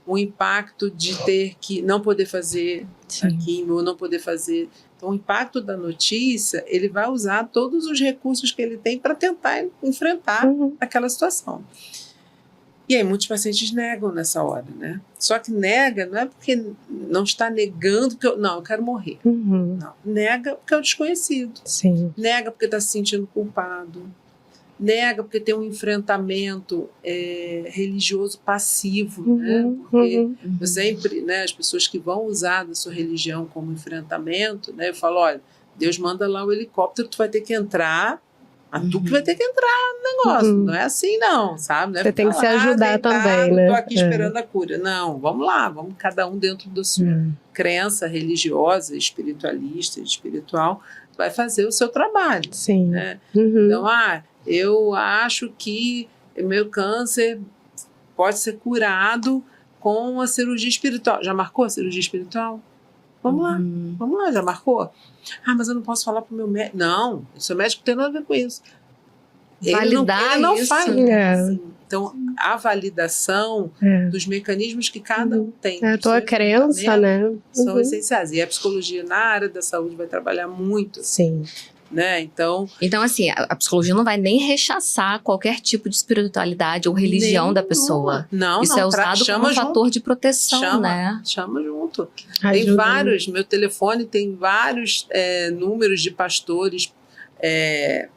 o impacto de ter que não poder fazer a quimio, ou não poder fazer. Então, o impacto da notícia, ele vai usar todos os recursos que ele tem para tentar enfrentar aquela situação. E aí, muitos pacientes negam nessa hora, né? Só que nega não é porque não está negando que eu quero morrer. Não, nega porque é o desconhecido. Sim. Nega porque está se sentindo culpado. Nega porque tem um enfrentamento religioso passivo, né? Porque eu sempre, né, as pessoas que vão usar da sua religião como enfrentamento, né, eu falo, olha, Deus manda lá o helicóptero, tu vai ter que entrar, mas tu que vai ter que entrar no negócio, não é assim não, sabe? Não é você tem que se ajudar também, né? Estou aqui esperando a cura. Não, vamos lá, vamos cada um dentro da sua crença religiosa, espiritualista, espiritual, vai fazer o seu trabalho. Sim. Né? Então, eu acho que meu câncer pode ser curado com a cirurgia espiritual. Já marcou a cirurgia espiritual? Vamos lá, já marcou? Mas eu não posso falar para o meu médico. Não, o seu médico não tem nada a ver com isso. Validar ele não isso. faz. Assim. Então, a validação dos mecanismos que cada um tem. É a tua crença, né? São essenciais. E a psicologia na área da saúde vai trabalhar muito. Sim. Né? Então, assim, a psicologia não vai nem rechaçar qualquer tipo de espiritualidade ou religião da pessoa. Isso é usado como fator de proteção, né? Chama junto. Ajuda. Tem vários, meu telefone tem vários números de pastores,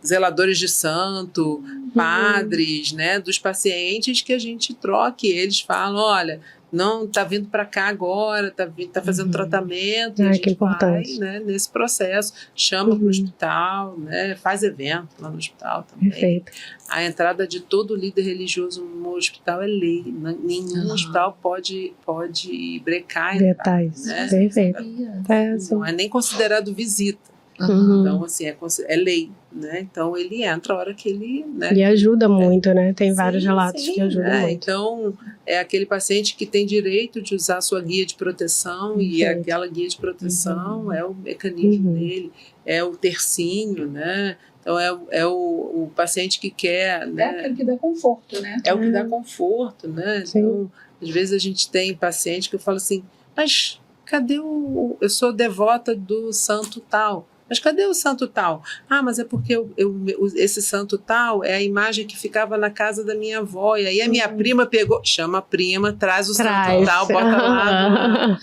zeladores de santo, padres, né, dos pacientes que a gente troca e eles falam, olha, não está vindo para cá agora, tá fazendo tratamento, e a gente vai, né, nesse processo, chama para o hospital, né, faz evento lá no hospital também. Perfeito. A entrada de todo líder religioso no hospital é lei, nenhum hospital pode brecar a entrada, né? Perfeito. Não é nem considerado visita. Então, assim, é lei, né? Então, ele entra a hora que ele... Né? E ajuda muito, né? Tem vários relatos que ajudam muito. Então, é aquele paciente que tem direito de usar a sua guia de proteção e aquela guia de proteção é o mecanismo dele, é o tercinho, né? Então, é o paciente que quer... Né? É aquele que dá conforto, né? É o que dá conforto, né? Então, às vezes a gente tem paciente que eu falo assim, mas cadê eu sou devota do santo tal. Mas cadê o santo tal? Mas é porque esse santo tal é a imagem que ficava na casa da minha avó. E aí a minha prima pegou, chama a prima, traz o santo tal, bota lá.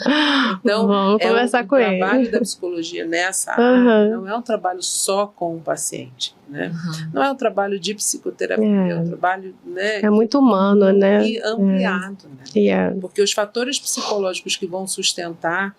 Então, vamos conversar com ele. O trabalho da psicologia nessa área não é um trabalho só com o paciente. Né? Não é um trabalho de psicoterapia, é um trabalho... Né, é muito humano, né? E ampliado. Né? Porque os fatores psicológicos que vão sustentar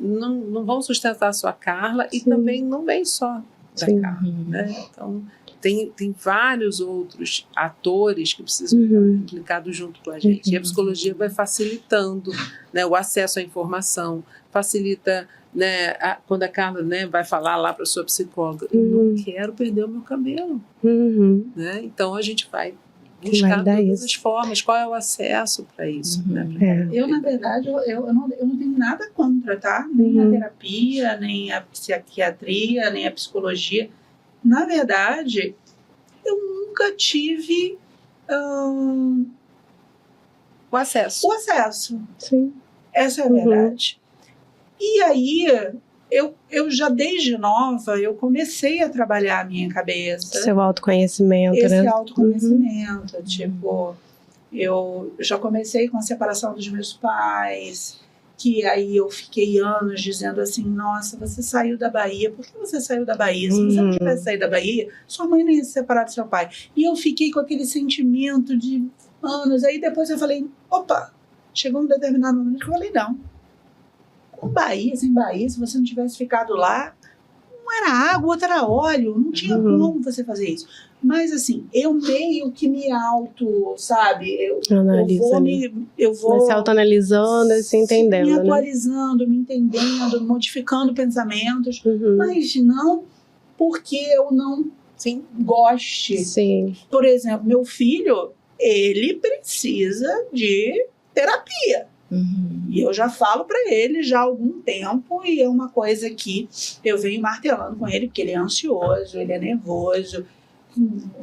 não vão sustentar a sua Carla e também não vem só da Carla, né? Então, tem vários outros atores que precisam estar implicados junto com a gente. E a psicologia vai facilitando, né, o acesso à informação, facilita, né, quando a Carla, né, vai falar lá para a sua psicóloga, eu não quero perder o meu cabelo. Né? Então, a gente vai buscar todas as formas, qual é o acesso para isso. Né? Eu, na verdade, eu não tenho nada contra, tá? Nem a terapia, nem a psiquiatria, nem a psicologia. Na verdade, eu nunca tive o acesso. Sim. Essa é a verdade. E aí, eu já desde nova, eu comecei a trabalhar a minha cabeça. Seu autoconhecimento, Esse autoconhecimento, tipo, eu já comecei com a separação dos meus pais, que aí eu fiquei anos dizendo assim, nossa, você saiu da Bahia, por que você saiu da Bahia? Se você não tivesse saído da Bahia, sua mãe não ia se separar do seu pai. E eu fiquei com aquele sentimento de anos, aí depois eu falei, opa, chegou um determinado momento que eu falei, não. Com Bahia, sem Bahia, se você não tivesse ficado lá, um era água, outro era óleo, não tinha como você fazer isso. Mas assim, eu meio que me sabe, eu vou se autoanalisando e se entendendo, me atualizando, me entendendo, modificando pensamentos, mas não porque eu não goste. Sim. Por exemplo, meu filho, ele precisa de terapia. E eu já falo para ele já há algum tempo, e é uma coisa que eu venho martelando com ele, porque ele é ansioso, ele é nervoso,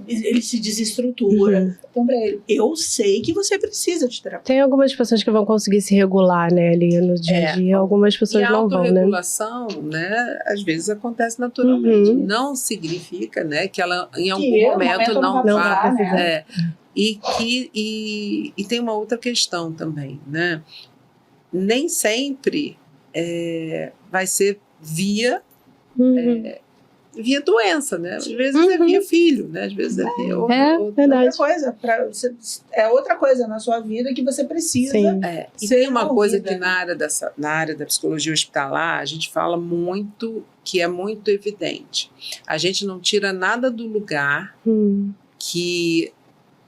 ele se desestrutura. Uhum. Então, para ele, eu sei que você precisa de terapia. Tem algumas pessoas que vão conseguir se regular, né, ali no dia a dia, algumas pessoas E a não vão, né? autorregulação, né, às vezes acontece naturalmente. Uhum. Não significa, né, que ela em Que algum em algum momento momento não não vá. vai precisar, É, e tem uma outra questão também, né? Nem sempre vai ser via doença, né? Às vezes é via filho, né? Às vezes é via Verdade. Outra coisa, é outra coisa na sua vida que você precisa. Sim. E ser tem uma coisa envolvida. que na área da psicologia hospitalar, a gente fala muito, que é muito evidente. A gente não tira nada do lugar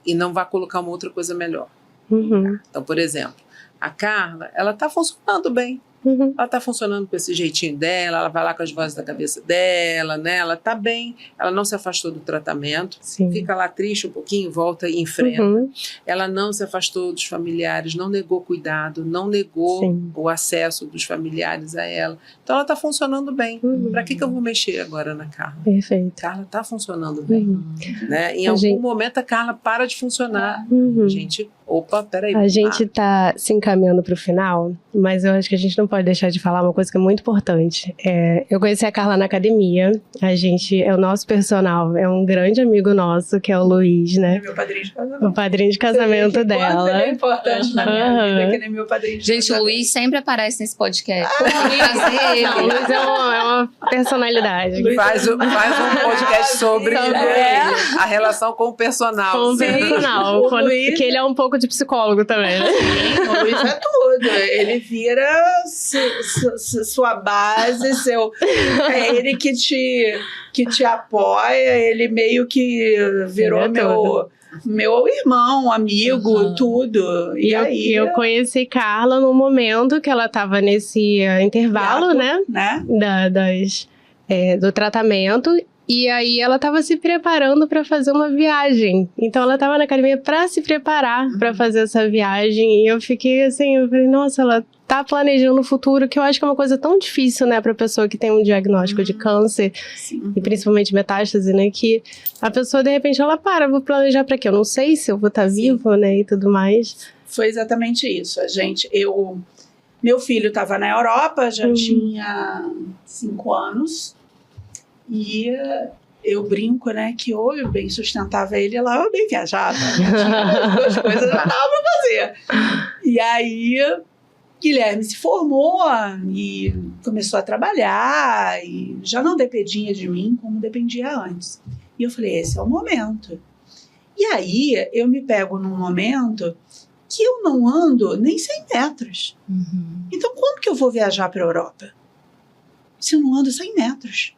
e não vai colocar uma outra coisa melhor. Uhum. Então, por exemplo, a Carla, ela está funcionando bem. Uhum. Ela está funcionando com esse jeitinho dela, ela vai lá com as vozes da cabeça dela, né? Ela está bem, ela não se afastou do tratamento, Sim. fica lá triste um pouquinho, volta e enfrenta. Uhum. Ela não se afastou dos familiares, não negou cuidado, não negou Sim. o acesso dos familiares a ela. Então ela está funcionando bem. Uhum. Para que eu vou mexer agora na Carla? Perfeito. Carla está funcionando bem. Uhum. Né? Em A algum gente- momento a Carla para de funcionar. Uhum. Gente, opa, peraí. A gente tá se encaminhando pro final, mas eu acho que a gente não pode deixar de falar uma coisa que é muito importante. Eu conheci a Carla na academia, a gente é o nosso personal, é um grande amigo nosso, que é o Luiz, É né? meu padrinho de casamento. O padrinho de casamento Quanto ele é dela. importante na minha Aham. vida, que ele é meu padrinho de Gente, o casamento. Luiz sempre aparece nesse podcast. Vamos trazer ele. Não, o Luiz é uma personalidade. Faz um podcast sobre É. a relação com o personal. Com o Sim. personal, O Luiz- porque ele é um pouco de psicólogo também, né? O Luiz é tudo. Ele vira sua base, é ele que te apoia, ele meio que virou Ele é tudo. meu irmão, amigo, Uhum. tudo. E aí, eu conheci Carla no momento que ela estava nesse intervalo, hiato, né? né? Do tratamento. E aí ela estava se preparando para fazer uma viagem. Então ela estava na academia para se preparar para fazer essa viagem. E eu fiquei assim, eu falei, nossa, ela tá planejando o futuro, que eu acho que é uma coisa tão difícil, né, para pessoa que tem um diagnóstico de câncer, Sim. e principalmente metástase, né, que a pessoa de repente ela vou planejar para quê? Eu não sei se eu vou estar viva, né, e tudo mais. Foi exatamente isso. Meu filho estava na Europa, já tinha 5 anos. E eu brinco, né, que ou eu bem sustentava ele, lá eu bem viajava. As duas coisas já dava pra fazer. E aí, Guilherme se formou e começou a trabalhar e já não dependia de mim como dependia antes. E eu falei, esse é o momento. E aí, eu me pego num momento que eu não ando nem 100 metros. Uhum. Então, como que eu vou viajar para a Europa se eu não ando 100 metros?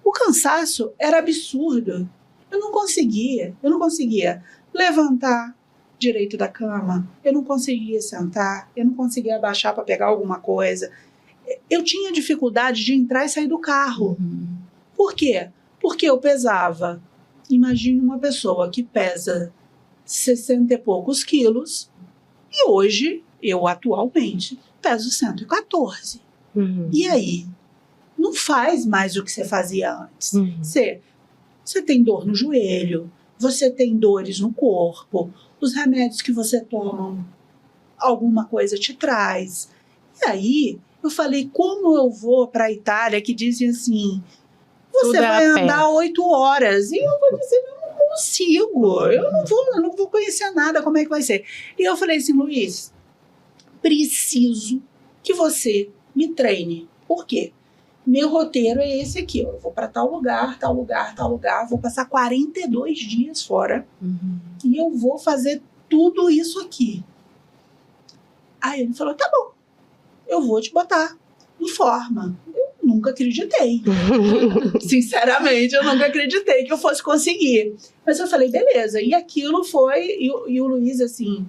O cansaço era absurdo. Eu não conseguia levantar direito da cama, eu não conseguia sentar, eu não conseguia abaixar para pegar alguma coisa. Eu tinha dificuldade de entrar e sair do carro. Uhum. Por quê? Porque eu pesava. Imagine uma pessoa que pesa 60 e poucos quilos e hoje, eu atualmente, peso 114. Uhum. E aí? Não faz mais o que você fazia antes. Uhum. Você tem dor no joelho, você tem dores no corpo, os remédios que você toma, alguma coisa te traz. E aí, eu falei, como eu vou para a Itália, que dizem assim, Tudo você é vai a pé. andar 8 horas. E eu vou dizer, eu não consigo, eu não vou conhecer nada, como é que vai ser? E eu falei assim, Luiz, preciso que você me treine. Por quê? Meu roteiro é esse aqui, ó. Eu vou para tal lugar, tal lugar, tal lugar, vou passar 42 dias fora e eu vou fazer tudo isso aqui. Aí ele falou, tá bom, eu vou te botar em forma. Eu nunca acreditei. Sinceramente, eu nunca acreditei que eu fosse conseguir. Mas eu falei, beleza. E aquilo foi, e o Luiz, assim,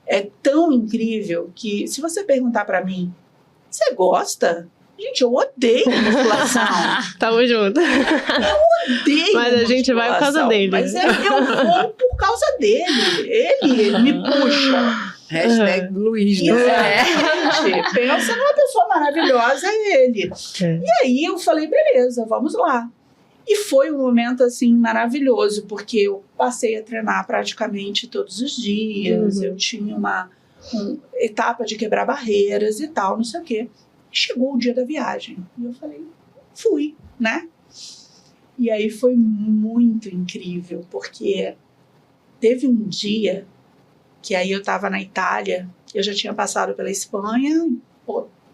é tão incrível que se você perguntar para mim, você gosta? Gente, eu odeio musculação. Tamo junto. Odeio Mas a gente vai por causa musculação, dele. Mas eu vou por causa dele. Ele me puxa. Hashtag Luiz, né? Gente, pensa numa pessoa maravilhosa, é ele. É. E aí eu falei, beleza, vamos lá. E foi um momento, assim, maravilhoso, porque eu passei a treinar praticamente todos os dias, eu tinha uma etapa de quebrar barreiras e tal, não sei o quê. Chegou o dia da viagem, e eu falei, fui, né? E aí foi muito incrível, porque teve um dia que aí eu estava na Itália, eu já tinha passado pela Espanha,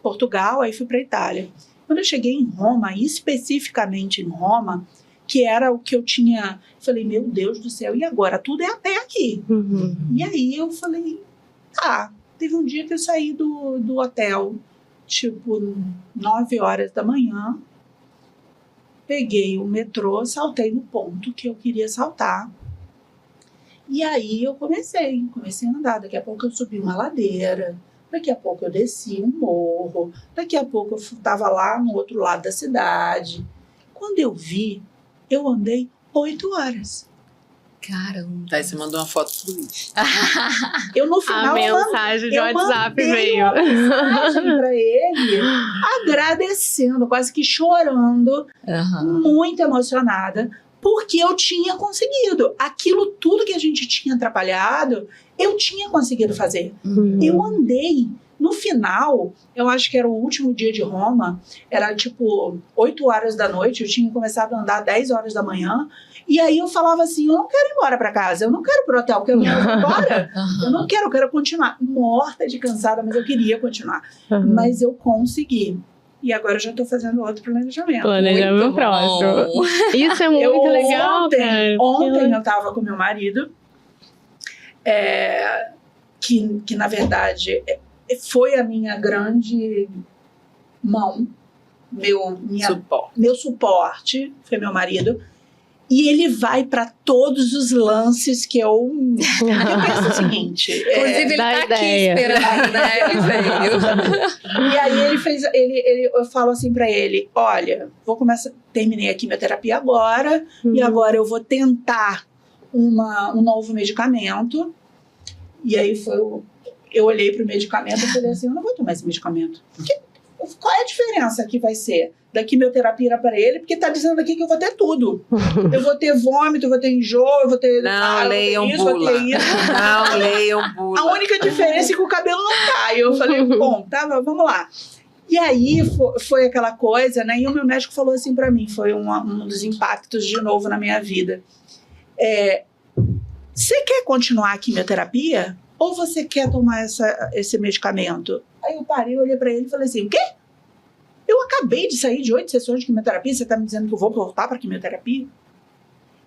Portugal, aí fui para a Itália. Quando eu cheguei em Roma, especificamente em Roma, que era o que eu tinha, falei, meu Deus do céu, e agora? Tudo é a pé aqui. E aí eu falei, tá. Teve um dia que eu saí do hotel, tipo 9 horas da manhã, peguei o metrô, saltei no ponto que eu queria saltar. E aí eu comecei a andar. Daqui a pouco eu subi uma ladeira, daqui a pouco eu desci um morro, daqui a pouco eu estava lá no outro lado da cidade. Quando eu vi, eu andei 8 horas. Caramba. Aí você mandou uma foto pro Luiz. Eu no final A mensagem de WhatsApp veio. uma mensagem para ele, agradecendo, quase que chorando, muito emocionada, porque eu tinha conseguido. Aquilo tudo que a gente tinha atrapalhado, eu tinha conseguido fazer. Eu andei. No final, eu acho que era o último dia de Roma, era tipo 8 horas da noite, eu tinha começado a andar 10 horas da manhã, e aí eu falava assim, eu não quero ir embora para casa, eu não quero ir pro hotel, porque eu não quero ir embora, eu quero continuar. Morta de cansada, mas eu queria continuar. Mas eu consegui. E agora eu já estou fazendo outro planejamento. Planejamento próximo. Isso é muito legal, cara. Ontem eu estava com meu marido, que na verdade foi a minha grande mão, meu suporte, foi meu marido. E ele vai para todos os lances que eu penso o seguinte. Inclusive, ele tá aqui esperando, né? Ele veio. E aí eu falo assim para ele: olha, terminei a quimioterapia agora, e agora eu vou tentar um novo medicamento. E aí eu olhei pro medicamento e falei assim: eu não vou tomar esse medicamento. Qual é a diferença que vai ser da quimioterapia para ele? Porque tá dizendo aqui que eu vou ter tudo. Eu vou ter vômito, eu vou ter enjoo, eu vou ter... Não, leiam bula. Vou ter isso. Não, leiam bula. A única diferença é que o cabelo não cai. Eu falei, bom, tá, vamos lá. E aí foi aquela coisa, né? E o meu médico falou assim para mim, foi um dos impactos de novo na minha vida. Você quer continuar a quimioterapia? Ou você quer tomar esse medicamento? Aí eu parei, olhei pra ele e falei assim, o quê? Eu acabei de sair de 8 sessões de quimioterapia, você tá me dizendo que eu vou voltar pra quimioterapia?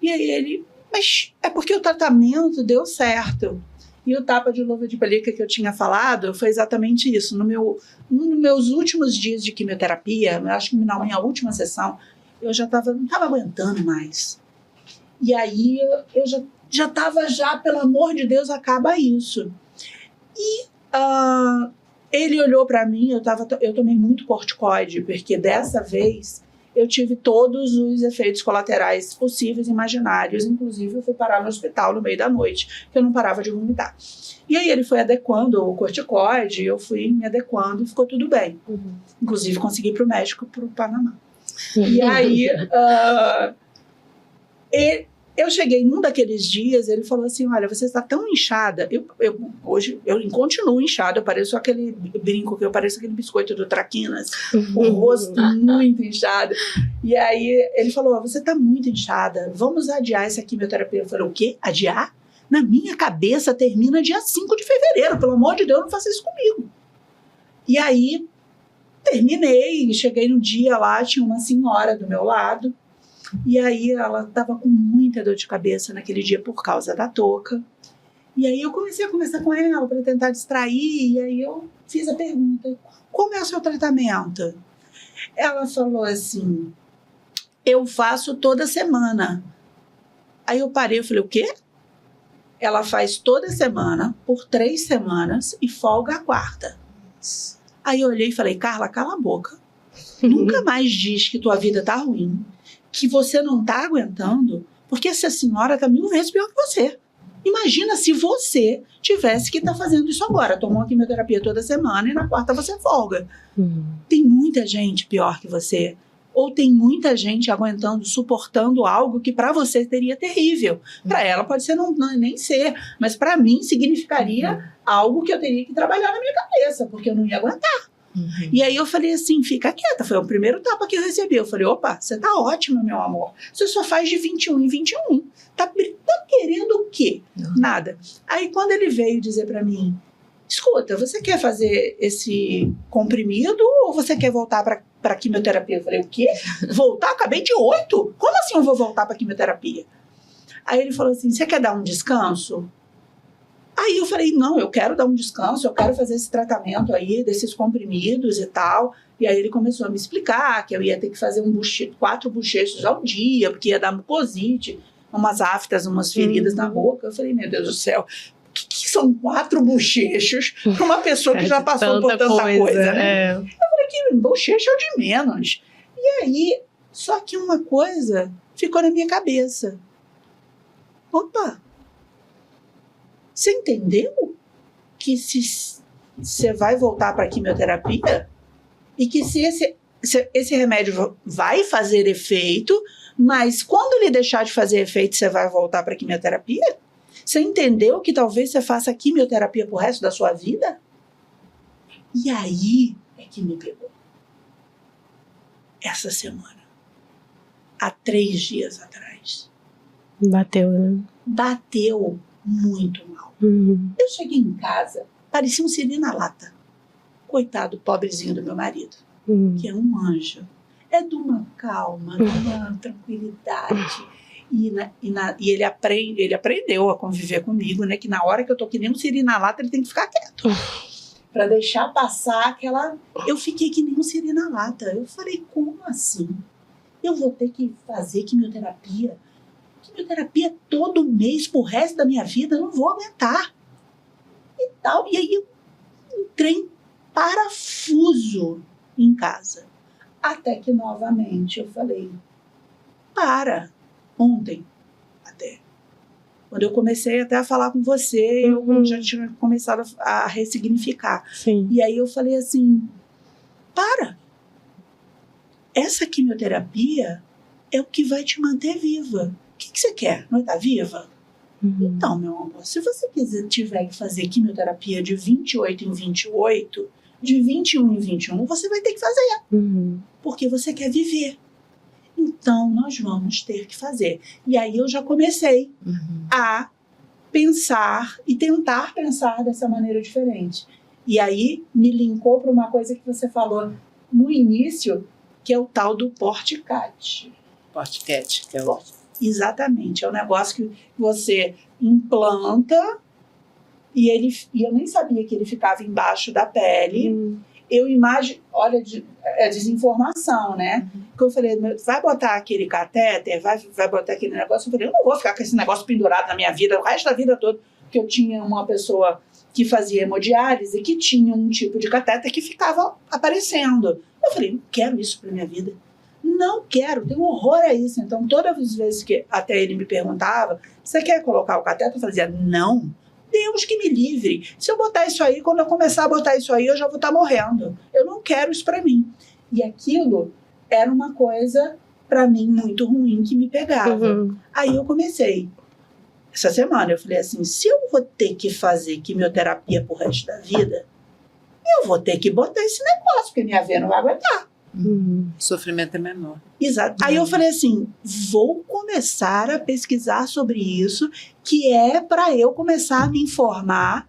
E aí ele, mas é porque o tratamento deu certo. E o tapa de luva de pelica que eu tinha falado foi exatamente isso. Um dos meus últimos dias de quimioterapia, eu acho que na minha última sessão, eu não tava aguentando mais. E aí eu já estava, pelo amor de Deus, acaba isso. E ele olhou para mim, eu tomei muito corticoide, porque dessa vez eu tive todos os efeitos colaterais possíveis e imaginários, inclusive eu fui parar no hospital no meio da noite, que eu não parava de vomitar. E aí ele foi adequando o corticoide, eu fui me adequando e ficou tudo bem. Inclusive consegui ir pro México, pro Panamá. E aí eu cheguei num daqueles dias, ele falou assim, olha, você está tão inchada. Hoje eu continuo inchada, eu pareço aquele brinco, que eu pareço aquele biscoito do Traquinas, o rosto muito inchado. E aí ele falou, você está muito inchada, vamos adiar essa quimioterapia. Eu falei, o quê? Adiar? Na minha cabeça termina dia 5 de fevereiro, pelo amor de Deus, não faça isso comigo. E aí terminei, cheguei no dia lá, tinha uma senhora do meu lado, e aí ela estava com muita dor de cabeça naquele dia por causa da touca. E aí eu comecei a conversar com ela para tentar distrair, e aí eu fiz a pergunta, como é o seu tratamento? Ela falou assim, eu faço toda semana. Aí eu parei, eu falei, o quê? Ela faz toda semana, por 3 semanas, e folga a 4ª. Aí eu olhei e falei, Carla, cala a boca. Nunca mais diz que tua vida tá ruim, que você não tá aguentando, porque essa senhora tá 1000 vezes pior que você. Imagina se você tivesse que estar fazendo isso agora. Tomou a quimioterapia toda semana e na 4ª você folga. Tem muita gente pior que você. Ou tem muita gente aguentando, suportando algo que para você seria terrível. Para ela pode ser não nem ser, mas para mim significaria algo que eu teria que trabalhar na minha cabeça, porque eu não ia aguentar. E aí eu falei assim, fica quieta, foi o primeiro tapa que eu recebi. Eu falei, opa, você tá ótima, meu amor. Você só faz de 21 em 21. Tá querendo o quê? Nada. Aí quando ele veio dizer para mim, escuta, você quer fazer esse comprimido ou você quer voltar para quimioterapia? Eu falei, o quê? Voltar? Acabei de 8? Como assim eu vou voltar para quimioterapia? Aí ele falou assim, você quer dar um descanso? Aí eu falei, não, eu quero dar um descanso, eu quero fazer esse tratamento aí, desses comprimidos e tal. E aí ele começou a me explicar que eu ia ter que fazer 4 bochechos ao dia, porque ia dar mucosite, umas aftas, umas feridas na boca. Eu falei, meu Deus do céu, o que são 4 bochechos para uma pessoa que já passou por tanta coisa, né? Eu falei que bochecho é o de menos. E aí, só que uma coisa ficou na minha cabeça. Opa! Você entendeu que se você vai voltar para a quimioterapia e que se esse remédio vai fazer efeito, mas quando ele deixar de fazer efeito, você vai voltar para a quimioterapia? Você entendeu que talvez você faça quimioterapia pro resto da sua vida? E aí é que me pegou. Essa semana. Há 3 dias atrás. Bateu, né? Bateu muito mal. Eu cheguei em casa, parecia um siri na lata. Coitado, pobrezinho do meu marido, que é um anjo. É de uma calma, de uma tranquilidade. E ele aprendeu a conviver comigo, né? Que na hora que eu tô que nem um siri na lata, ele tem que ficar quieto. Pra deixar passar aquela... Eu fiquei que nem um siri na lata. Eu falei, como assim? Eu vou ter que fazer quimioterapia? Quimioterapia todo mês pro resto da minha vida? Eu não vou aguentar. E tal. E aí eu entrei em parafuso em casa. Até que novamente eu falei, ontem até. Quando eu comecei até a falar com você, eu já tinha começado a ressignificar. Sim. E aí eu falei assim, essa quimioterapia é o que vai te manter viva. O que você quer? Não estar viva? Então, meu amor, se você tiver que fazer quimioterapia de 28 em 28, de 21 em 21, você vai ter que fazer. Porque você quer viver. Então, nós vamos ter que fazer. E aí eu já comecei a pensar e tentar pensar dessa maneira diferente. E aí me linkou para uma coisa que você falou no início, que é o tal do Porticat. Porticat, que é o... Exatamente, é um negócio que você implanta e eu nem sabia que ele ficava embaixo da pele. Eu imagino, olha, é desinformação, né? Que eu falei, vai botar aquele catéter, vai botar aquele negócio. Eu falei, eu não vou ficar com esse negócio pendurado na minha vida, o resto da vida toda. Porque eu tinha uma pessoa que fazia hemodiálise que tinha um tipo de catéter que ficava aparecendo. Eu falei, não quero isso para minha vida. Não quero, tenho horror a isso. Então, todas as vezes que até ele me perguntava, você quer colocar o catéter? Eu fazia, não, Deus que me livre. Se eu botar isso aí, quando eu começar a botar isso aí, eu já vou estar morrendo. Eu não quero isso para mim. E aquilo era uma coisa, para mim, muito ruim, que me pegava. Aí eu comecei. Essa semana eu falei assim, se eu vou ter que fazer quimioterapia pro resto da vida, eu vou ter que botar esse negócio, porque minha veia não vai aguentar. O sofrimento é menor. Exato. Aí eu falei assim, vou começar a pesquisar sobre isso, que é para eu começar a me informar,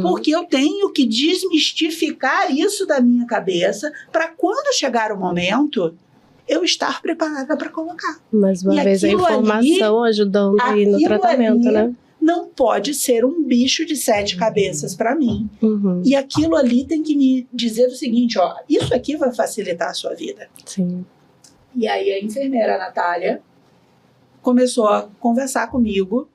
porque eu tenho que desmistificar isso da minha cabeça, para quando chegar o momento, eu estar preparada para colocar. Mais uma vez a informação ajudando aí no tratamento, né? Não pode ser um bicho de 7 cabeças para mim. E aquilo ali tem que me dizer o seguinte, ó, isso aqui vai facilitar a sua vida. Sim. E aí a enfermeira, a Natália, começou a conversar comigo,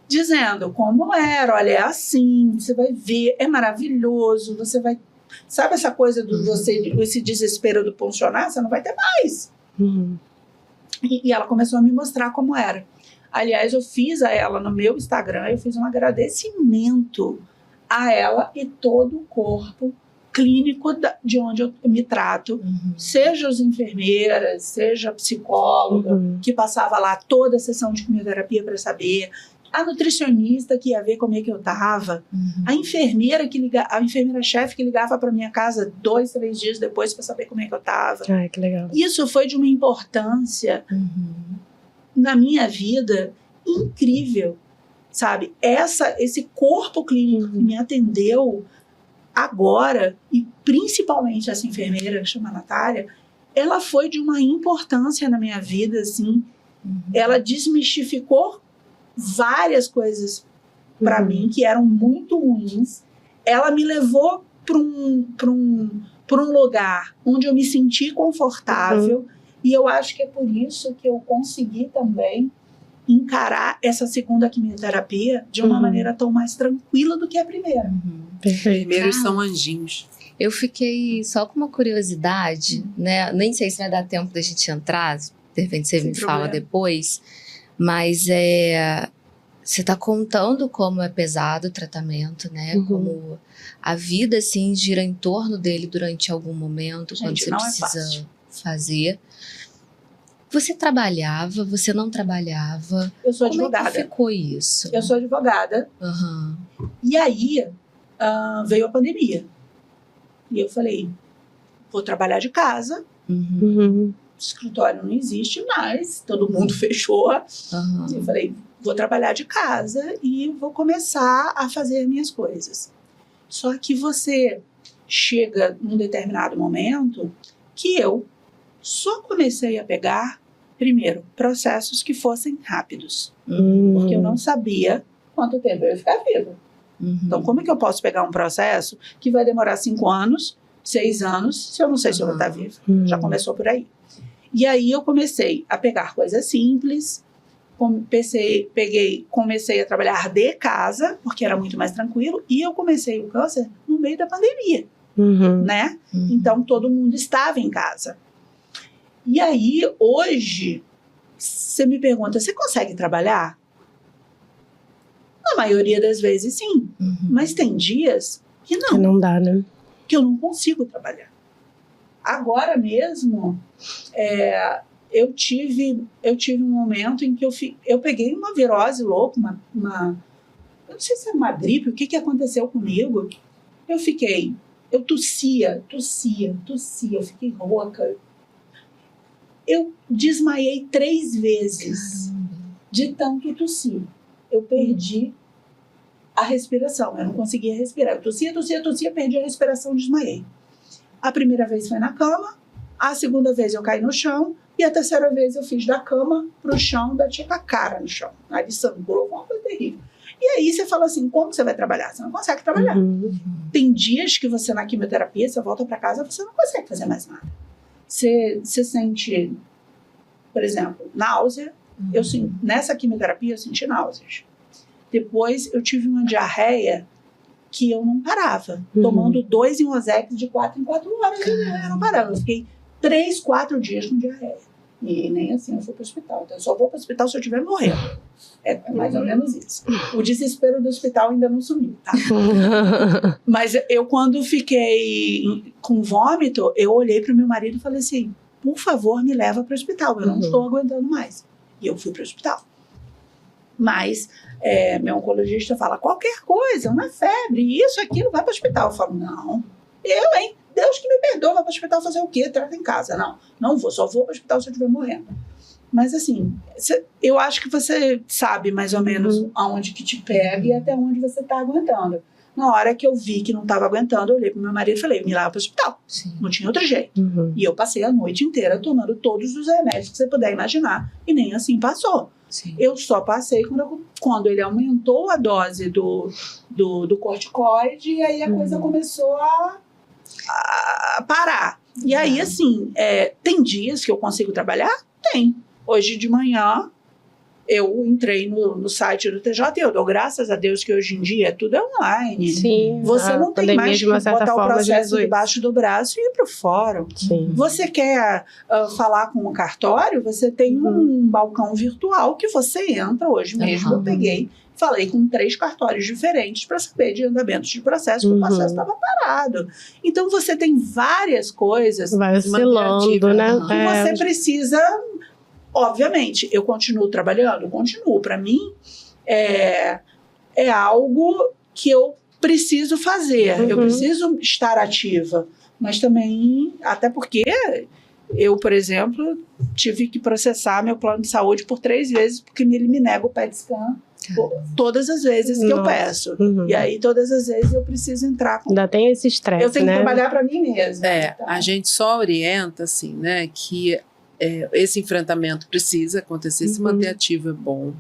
dizendo como era, olha, é assim, você vai ver, é maravilhoso, você vai... Sabe essa coisa do esse desespero do funcionar? Você não vai ter mais. E ela começou a me mostrar como era. Aliás, eu fiz a ela no meu Instagram, eu fiz um agradecimento a ela e todo o corpo clínico de onde eu me trato, seja as enfermeiras, seja a psicóloga, que passava lá toda a sessão de quimioterapia para saber, a nutricionista que ia ver como é que eu estava, a enfermeira-chefe que ligava para minha casa 2, 3 dias depois para saber como é que eu estava. Ai, que legal. Isso foi de uma importância na minha vida incrível, sabe? Esse corpo clínico que me atendeu agora, e principalmente essa enfermeira que chama Natália, ela foi de uma importância na minha vida, assim. Ela desmistificou várias coisas para mim que eram muito ruins. Ela me levou para um lugar onde eu me senti confortável, e eu acho que é por isso que eu consegui também encarar essa segunda quimioterapia de uma maneira tão mais tranquila do que a primeira. Perfeito. Primeiros são anjinhos. Eu fiquei só com uma curiosidade, né? Nem sei se vai dar tempo da gente entrar, de repente você me fala depois, mas você está contando como é pesado o tratamento, né? Como a vida, assim, gira em torno dele durante algum momento, quando você precisa fazer. Você trabalhava, você não trabalhava? Eu sou Como advogada. É que ficou isso? Eu sou advogada. E aí veio a pandemia. E eu falei, vou trabalhar de casa. O escritório não existe mais, todo mundo fechou. Eu falei, vou trabalhar de casa e vou começar a fazer minhas coisas. Só que você chega num determinado momento que eu só comecei a pegar, primeiro, processos que fossem rápidos. Porque eu não sabia quanto tempo eu ia ficar viva. Então, como é que eu posso pegar um processo que vai demorar 5 anos, 6 anos, se eu não sei se eu vou estar viva? Já começou por aí. E aí eu comecei a pegar coisas simples, comecei a trabalhar de casa, porque era muito mais tranquilo, e eu comecei o câncer no meio da pandemia, né? Então, todo mundo estava em casa. E aí, hoje, você me pergunta, você consegue trabalhar? Na maioria das vezes, sim. Mas tem dias que não. Que não dá, né? Que eu não consigo trabalhar. Agora mesmo, eu tive um momento em que eu peguei uma virose louca, eu não sei se é uma gripe, o que aconteceu comigo. Eu tossia, eu fiquei rouca. Eu desmaiei 3 vezes de tanto tossir. Eu perdi a respiração, eu não conseguia respirar. Eu tossia, perdi a respiração, desmaiei. A primeira vez foi na cama, a segunda vez eu caí no chão, e a terceira vez eu fiz da cama pro chão, bati com a cara no chão. Aí sangrou, uma coisa terrível. E aí você fala assim, como você vai trabalhar? Você não consegue trabalhar. Tem dias que você na quimioterapia, você volta para casa, você não consegue fazer mais nada. Você sente, por exemplo, náusea. Nessa quimioterapia eu senti náuseas. Depois eu tive uma diarreia que eu não parava. Tomando 2 Inhosex de 4 em 4 horas. Eu não parava. Eu fiquei 3, 4 dias com diarreia. E nem assim eu fui para o hospital. Então eu só vou para o hospital se eu estiver morrendo. É mais ou menos isso. O desespero do hospital ainda não sumiu, tá? Mas eu, quando fiquei com vômito, eu olhei para o meu marido e falei assim, por favor, me leva para o hospital. Eu não estou aguentando mais. E eu fui para o hospital. Mas meu oncologista fala, qualquer coisa, uma febre, isso, aquilo, vai para o hospital. Eu falo, não, Deus que me perdoa, vai para o hospital fazer o quê? Trata em casa. Não vou, só vou para o hospital se eu estiver morrendo. Mas assim, eu acho que você sabe mais ou menos aonde que te pega e até onde você está aguentando. Na hora que eu vi que não estava aguentando, eu olhei pro meu marido e falei, me leva para o hospital. Não tinha outro jeito. E eu passei a noite inteira tomando todos os remédios que você puder imaginar. E nem assim passou. Eu só passei quando ele aumentou a dose do corticoide, e aí a coisa começou a parar. E aí, assim, tem dias que eu consigo trabalhar? Tem. Hoje de manhã, eu entrei no site do TJ e eu dou graças a Deus que hoje em dia tudo é online. Sim, Você a não tem pandemia, mais de que uma certa botar o forma, processo Jesus. debaixo do braço e ir para o fórum. Sim. Você quer falar com o cartório, você tem um balcão virtual que você entra. Hoje mesmo eu peguei, falei com 3 cartórios diferentes para saber de andamentos de processo, porque o processo estava parado. Então você tem várias coisas Vai oscilando, né? que você precisa. Obviamente, eu continuo trabalhando? Continuo. Para mim, é algo que eu preciso fazer. Eu preciso estar ativa. Mas também, até porque eu, por exemplo, tive que processar meu plano de saúde por 3 vezes, porque ele me nega o PET scan todas as vezes que eu peço. E aí, todas as vezes, eu preciso entrar com... Ainda tem esse estresse, Eu tenho que né? trabalhar para mim mesma. Então. A gente só orienta, assim, né, que esse enfrentamento precisa acontecer, se manter ativo é bom,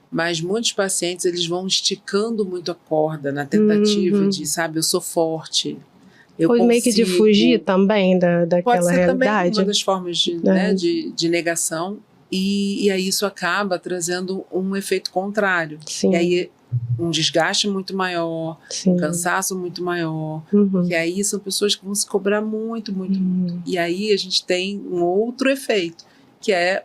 mas muitos pacientes, eles vão esticando muito a corda na tentativa de, sabe, eu sou forte, eu Foi consigo. meio que de fugir também daquela Pode ser realidade. também uma das formas de negação, e aí isso acaba trazendo um efeito contrário. Sim. E aí um desgaste muito maior, um cansaço muito maior, porque aí são pessoas que vão se cobrar muito. E aí a gente tem um outro efeito, que é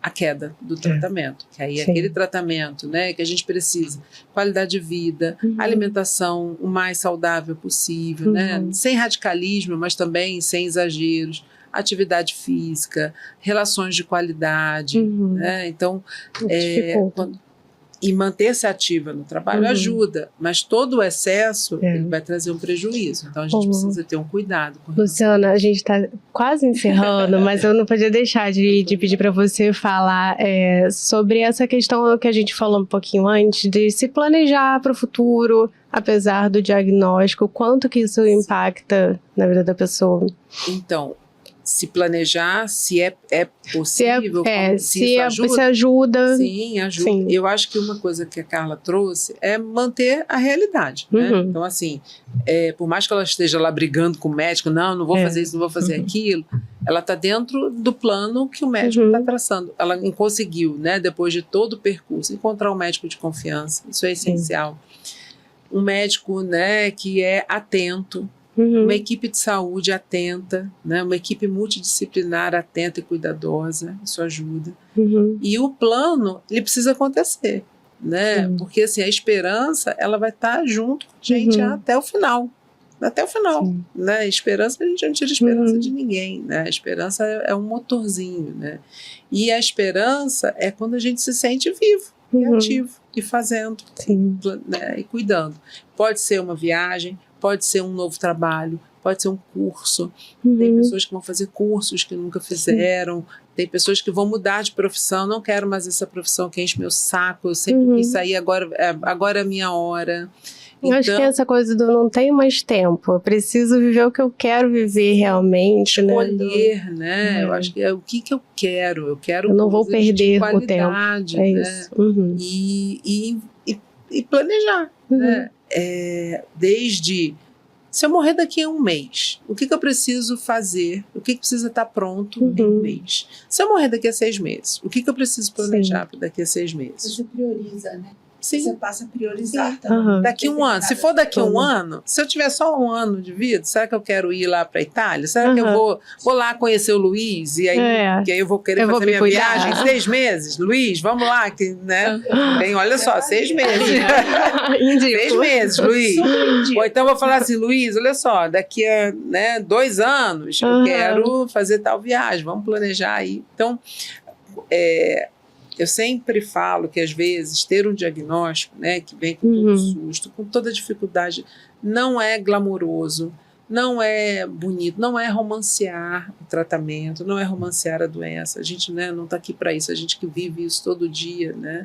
a queda do tratamento, que aí é aquele tratamento, né, que a gente precisa, qualidade de vida, alimentação o mais saudável possível, né, sem radicalismo, mas também sem exageros, atividade física, relações de qualidade, né, então e manter-se ativa no trabalho ajuda, mas todo o excesso ele vai trazer um prejuízo. Então a gente precisa ter um cuidado. Luciana, a gente está quase encerrando, mas eu não podia deixar de pedir para você falar sobre essa questão que a gente falou um pouquinho antes, de se planejar para o futuro, apesar do diagnóstico, quanto que isso impacta na vida da pessoa. Então, se planejar, se é possível, se ajuda. Sim, ajuda. Sim. Eu acho que uma coisa que a Carla trouxe é manter a realidade, né? Então, assim, por mais que ela esteja lá brigando com o médico, não vou fazer isso, não vou fazer aquilo, ela está dentro do plano que o médico está traçando. Ela conseguiu, né, depois de todo o percurso, encontrar um médico de confiança, isso é essencial. Um médico, né, que é atento, uma equipe de saúde atenta, né? Uma equipe multidisciplinar atenta e cuidadosa, isso ajuda. E o plano, ele precisa acontecer, né? Porque assim, a esperança, ela vai estar junto com a gente até o final. Até o final, né? A esperança, a gente não tira a esperança de ninguém, né? A esperança é um motorzinho, né? E a esperança é quando a gente se sente vivo e ativo, e fazendo, né? E cuidando. Pode ser uma viagem, pode ser um novo trabalho, pode ser um curso. Tem pessoas que vão fazer cursos que nunca fizeram. Tem pessoas que vão mudar de profissão. Não quero mais essa profissão que enche meu saco. Eu sempre quis sair, agora é a minha hora. Eu acho que tem essa coisa do não tenho mais tempo. Eu preciso viver o que eu quero viver realmente. Escolher, né? Eu acho que é o que eu quero. Eu quero eu não vou perder o tempo. É isso. E planejar, né? Desde se eu morrer daqui a um mês, o que eu preciso fazer? O que precisa estar pronto em um mês? Se eu morrer daqui a 6 meses, o que eu preciso planejar para daqui a 6 meses? Você prioriza, né? Sim. Você passa a priorizar também. Daqui um ano. Se for daqui um ano, se eu tiver só um ano de vida, será que eu quero ir lá para a Itália? Será que eu vou lá conhecer o Luiz? E aí, que aí eu vou querer fazer minha viagem em 6 meses? Luiz, vamos lá, que, né? Tem, olha só, 6 meses. 6 meses, Luiz. Ou então eu vou falar assim, Luiz, olha só, daqui a 2 anos eu quero fazer tal viagem, vamos planejar aí. Então, eu sempre falo que, às vezes, ter um diagnóstico, né, que vem com todo susto, com toda dificuldade, não é glamouroso, não é bonito, não é romancear o tratamento, não é romancear a doença. A gente, né, não está aqui para isso, a gente que vive isso todo dia, né?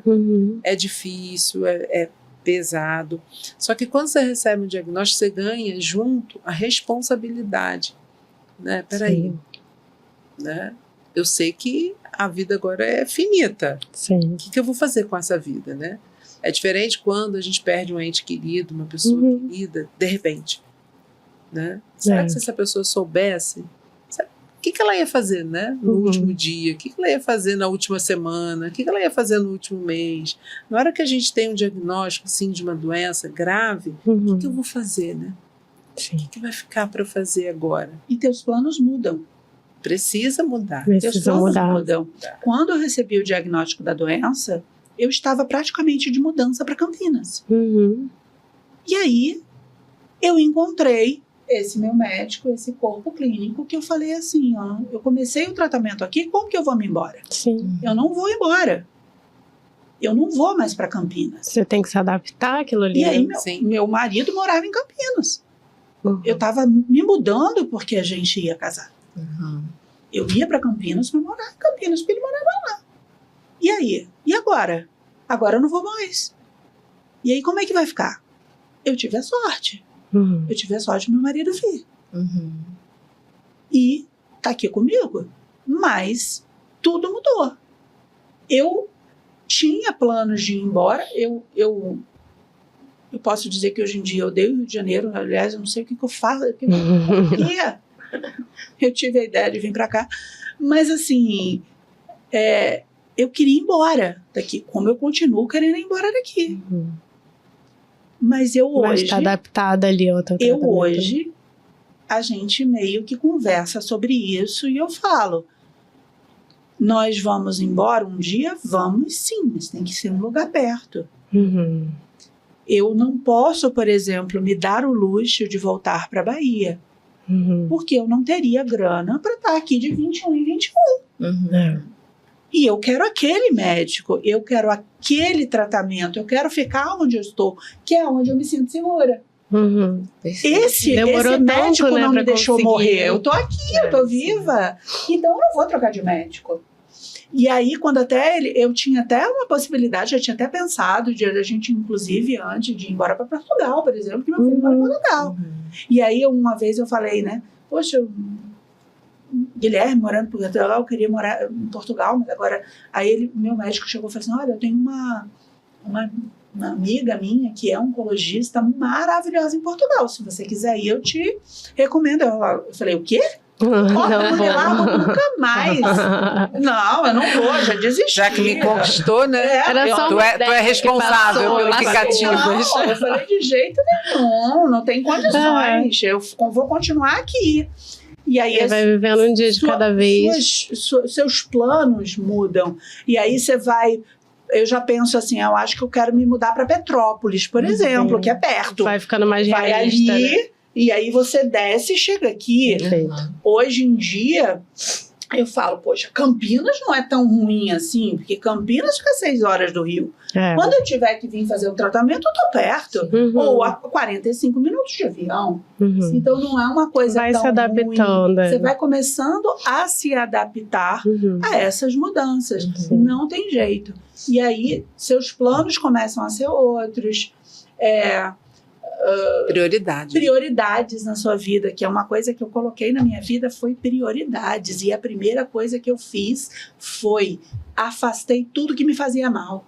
É difícil, é pesado. Só que quando você recebe um diagnóstico, você ganha junto a responsabilidade. Né? Peraí, né? Eu sei que a vida agora é finita. Sim. O que eu vou fazer com essa vida, né? É diferente quando a gente perde um ente querido, uma pessoa querida, de repente. Né? Será que se essa pessoa soubesse, o que ela ia fazer, né? No último dia, o que ela ia fazer na última semana, o que ela ia fazer no último mês. Na hora que a gente tem um diagnóstico, assim, de uma doença grave, o que eu vou fazer, né? Sim. O que vai ficar para fazer agora? E teus planos mudam. Precisa mudar. Precisa mudar. Mudam. Quando eu recebi o diagnóstico da doença, eu estava praticamente de mudança para Campinas. E aí, eu encontrei esse meu médico, esse corpo clínico, que eu falei assim, ó, eu comecei o tratamento aqui, como que eu vou me embora? Sim. Eu não vou embora. Eu não vou mais para Campinas. Você tem que se adaptar àquilo ali. E aí, né? meu marido morava em Campinas. Eu estava me mudando porque a gente ia casar. Eu ia para Campinas para morar em Campinas, porque ele morava lá. E aí? E agora? Agora eu não vou mais. E aí, como é que vai ficar? Eu tive a sorte. Eu tive a sorte do meu marido vir. E tá aqui comigo. Mas tudo mudou. Eu tinha planos de ir embora. Eu posso dizer que hoje em dia eu odeio o Rio de Janeiro. Aliás, eu não sei o que eu faço. Eu tive a ideia de vir para cá. Mas assim, eu queria ir embora daqui. Como eu continuo querendo ir embora daqui. Mas eu hoje... está adaptada ali ao teu tratamento. Eu hoje, a gente meio que conversa sobre isso e eu falo, nós vamos embora um dia? Vamos sim, mas tem que ser um lugar perto. Eu não posso, por exemplo, me dar o luxo de voltar para a Bahia, porque eu não teria grana para estar aqui de 21 em 21. E eu quero aquele médico, eu quero aquele tratamento, eu quero ficar onde eu estou, que é onde eu me sinto segura. Esse médico não me deixou morrer. Eu tô aqui, eu tô viva. Então eu não vou trocar de médico. E aí, quando eu tinha até uma possibilidade, já tinha até pensado de a gente, inclusive, antes de ir embora para Portugal, por exemplo, que meu filho mora em Portugal. E aí, uma vez eu falei, né, poxa, Guilherme morando em Portugal, eu queria morar em Portugal, mas agora... Aí meu médico chegou e falou assim, olha, eu tenho uma amiga minha que é oncologista maravilhosa em Portugal. Se você quiser ir, eu te recomendo. Eu falei, o quê? Não vou. Nunca mais. Não, eu não vou, já desisti. Já que me conquistou, né? Era só tu é responsável pelo que cativas. Não, eu falei de jeito nenhum, não tem condições. Eu vou continuar aqui. E aí você vai vivendo um dia de cada vez. Seus planos mudam. E aí você vai... Eu já penso assim, eu acho que eu quero me mudar para Petrópolis, por exemplo, que é perto. Vai ficando mais realista, vai ali, né? E aí você desce e chega aqui. Hoje em dia, eu falo, poxa, Campinas não é tão ruim assim, porque Campinas fica 6 horas do Rio. Quando eu tiver que vir fazer o tratamento, eu tô perto. Ou a 45 minutos de avião. Então não é uma coisa vai tão se adaptando. ruim. Você vai começando a se adaptar a essas mudanças. Não tem jeito. E aí, seus planos começam a ser outros. Prioridades na sua vida, que é uma coisa que eu coloquei na minha vida, foi prioridades. E a primeira coisa que eu fiz foi afastei tudo que me fazia mal.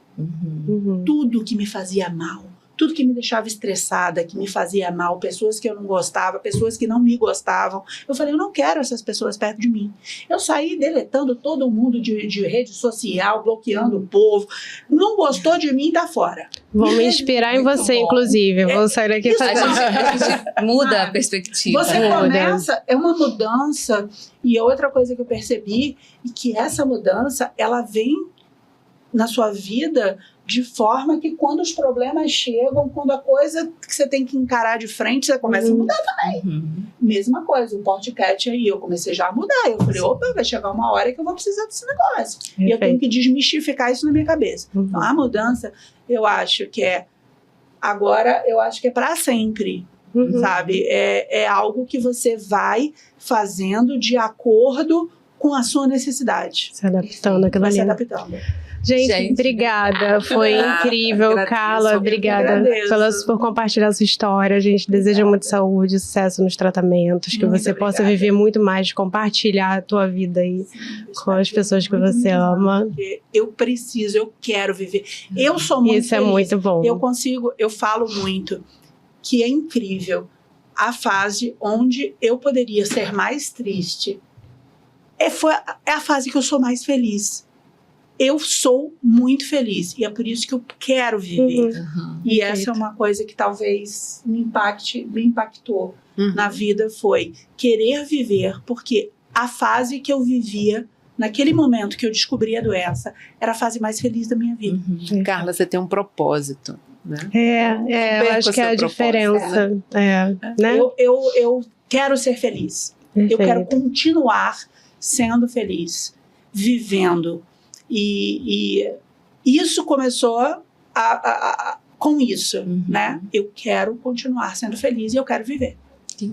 Tudo que me fazia mal. Tudo que me deixava estressada, que me fazia mal, pessoas que eu não gostava, pessoas que não me gostavam. Eu falei, eu não quero essas pessoas perto de mim. Eu saí deletando todo mundo de rede social, bloqueando o povo. Não gostou de mim, tá fora. Vou me inspirar em você, inclusive. Vou sair daqui e fazer. A gente muda a perspectiva. Você começa, é uma mudança. E outra coisa que eu percebi, é que essa mudança, ela vem na sua vida de forma que quando os problemas chegam, quando a coisa que você tem que encarar de frente, você começa a mudar também. Mesma coisa, o podcast aí, eu comecei já a mudar. Eu falei, opa, vai chegar uma hora que eu vou precisar desse negócio. E eu tenho que desmistificar isso na minha cabeça. Então, a mudança, eu acho que agora, eu acho que é para sempre. Sabe? É algo que você vai fazendo de acordo com a sua necessidade. Se adaptando àquilo ali. Se adaptando. Gente, obrigada. Foi incrível. Agradeço, Carla, obrigada por compartilhar sua história. A gente deseja muita saúde, sucesso nos tratamentos, que você possa viver muito mais, compartilhar a tua vida aí com as pessoas que você ama. Eu preciso, eu quero viver. Eu sou muito Isso feliz. É muito bom. Eu falo muito que é incrível a fase onde eu poderia ser mais triste é a fase que eu sou mais feliz. Eu sou muito feliz e é por isso que eu quero viver. E essa é uma coisa que talvez me impactou na vida, foi querer viver, porque a fase que eu vivia naquele momento que eu descobri a doença era a fase mais feliz da minha vida. Carla, você tem um propósito, né? Eu acho que é a diferença. Né? Eu quero ser feliz. Perfeito. Eu quero continuar sendo feliz, vivendo. E isso começou com isso, né? Eu quero continuar sendo feliz e eu quero viver.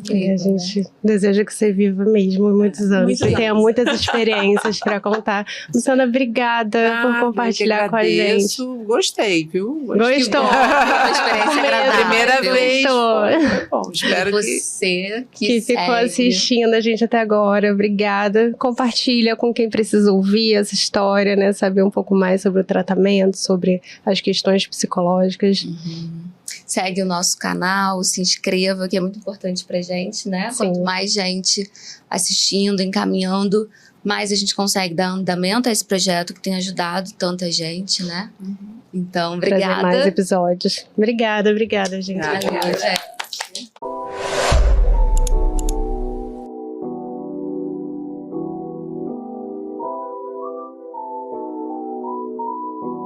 E a gente deseja que você viva mesmo muitos anos e tenha muitas experiências para contar. Luciana, obrigada por compartilhar com a gente. Gostei, viu? Gostou? Uma experiência agradável. Primeira vez. Gostou? Bom, espero Você que ficou assistindo a gente até agora. Obrigada. Compartilha com quem precisa ouvir essa história, né? Saber um pouco mais sobre o tratamento, sobre as questões psicológicas. Segue o nosso canal, se inscreva, que é muito importante pra gente, né? Sim. Quanto mais gente assistindo, encaminhando, mais a gente consegue dar andamento a esse projeto que tem ajudado tanta gente, né? Então, obrigada. Trazer mais episódios. Obrigada, gente. Obrigada.